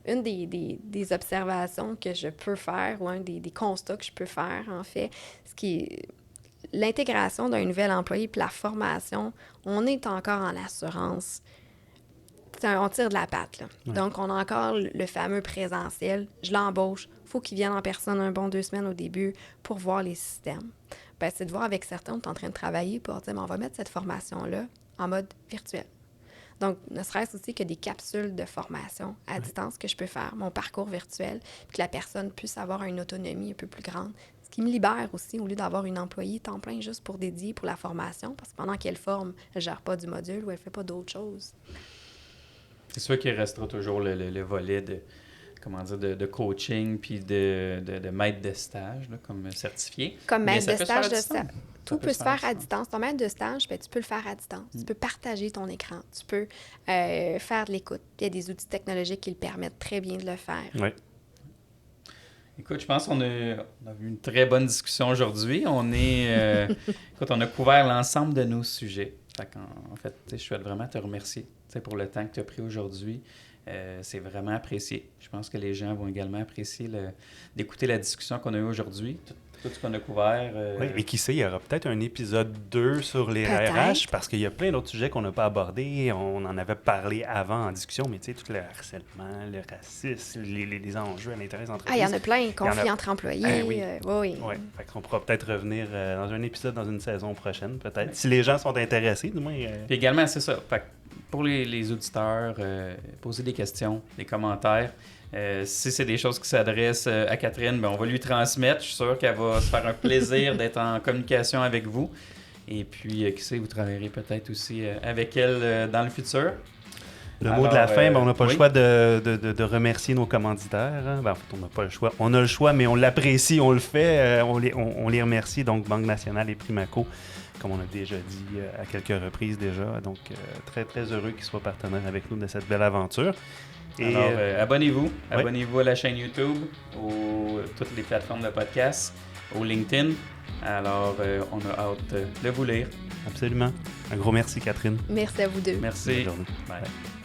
une des observations que je peux faire, ou un des constats que je peux faire, en fait, ce qui est l'intégration d'un nouvel employé puis la formation, on est encore en assurance. On tire de la patte, là. Ouais. Donc, on a encore le fameux présentiel. Je l'embauche. Il faut qu'il vienne en personne un bon 2 semaines au début pour voir les systèmes. Ben, c'est de voir avec certains, on est en train de travailler pour dire, on va mettre cette formation-là en mode virtuel. Donc, ne serait-ce aussi que des capsules de formation à distance que je peux faire, mon parcours virtuel, puis que la personne puisse avoir une autonomie un peu plus grande. Ce qui me libère aussi, au lieu d'avoir une employée temps plein juste pour dédier pour la formation, parce que pendant qu'elle forme, elle ne gère pas du module ou elle ne fait pas d'autres choses. C'est sûr qu'il restera toujours le volet de coaching puis de maître de stage, là, comme certifié. Comme maître de stage, tout peut se faire à distance. Ton maître de stage, ben, tu peux le faire à distance. Tu peux partager ton écran. Tu peux faire de l'écoute. Il y a des outils technologiques qui le permettent très bien de le faire. Oui. Écoute, je pense qu'on a eu une très bonne discussion aujourd'hui. On a couvert l'ensemble de nos sujets. En fait, je souhaite vraiment te remercier pour le temps que tu as pris aujourd'hui. C'est vraiment apprécié. Je pense que les gens vont également apprécier d'écouter la discussion qu'on a eue aujourd'hui, tout ce qu'on a couvert. Oui, et qui sait, il y aura peut-être un épisode 2 sur les Peut-être. RH, parce qu'il y a plein d'autres sujets qu'on n'a pas abordés. On en avait parlé avant en discussion, mais tu sais, tout le harcèlement, le racisme, les enjeux à l'intérêt des entreprises. Il y en a plein, conflits entre employés. Oui. Oui. Oui, fait qu'on pourra peut-être revenir dans un épisode dans une saison prochaine, peut-être. Si les gens sont intéressés, du moins. Puis également, c'est ça. Fait que pour les auditeurs, poser des questions, des commentaires. Si c'est des choses qui s'adressent à Catherine, ben on va lui transmettre. Je suis sûr qu'elle va se faire un plaisir d'être en communication avec vous. Et puis, qui sait, vous travaillerez peut-être aussi avec elle dans le futur. Le mot de la fin, on n'a pas oui. le choix de remercier nos commanditaires. Hein? Ben, en fait, on n'a pas le choix. On a le choix, mais on l'apprécie, on le fait. On les remercie. Donc, Banque nationale et Primaco, comme on a déjà dit à quelques reprises déjà. Donc, très, très heureux qu'ils soient partenaires avec nous de cette belle aventure. Et, alors, abonnez-vous. oui. Abonnez-vous à la chaîne YouTube, toutes les plateformes de podcast, au LinkedIn. Alors, on a hâte de vous lire. Absolument. Un gros merci, Catherine. Merci à vous deux. Merci. Bonne journée. Bye.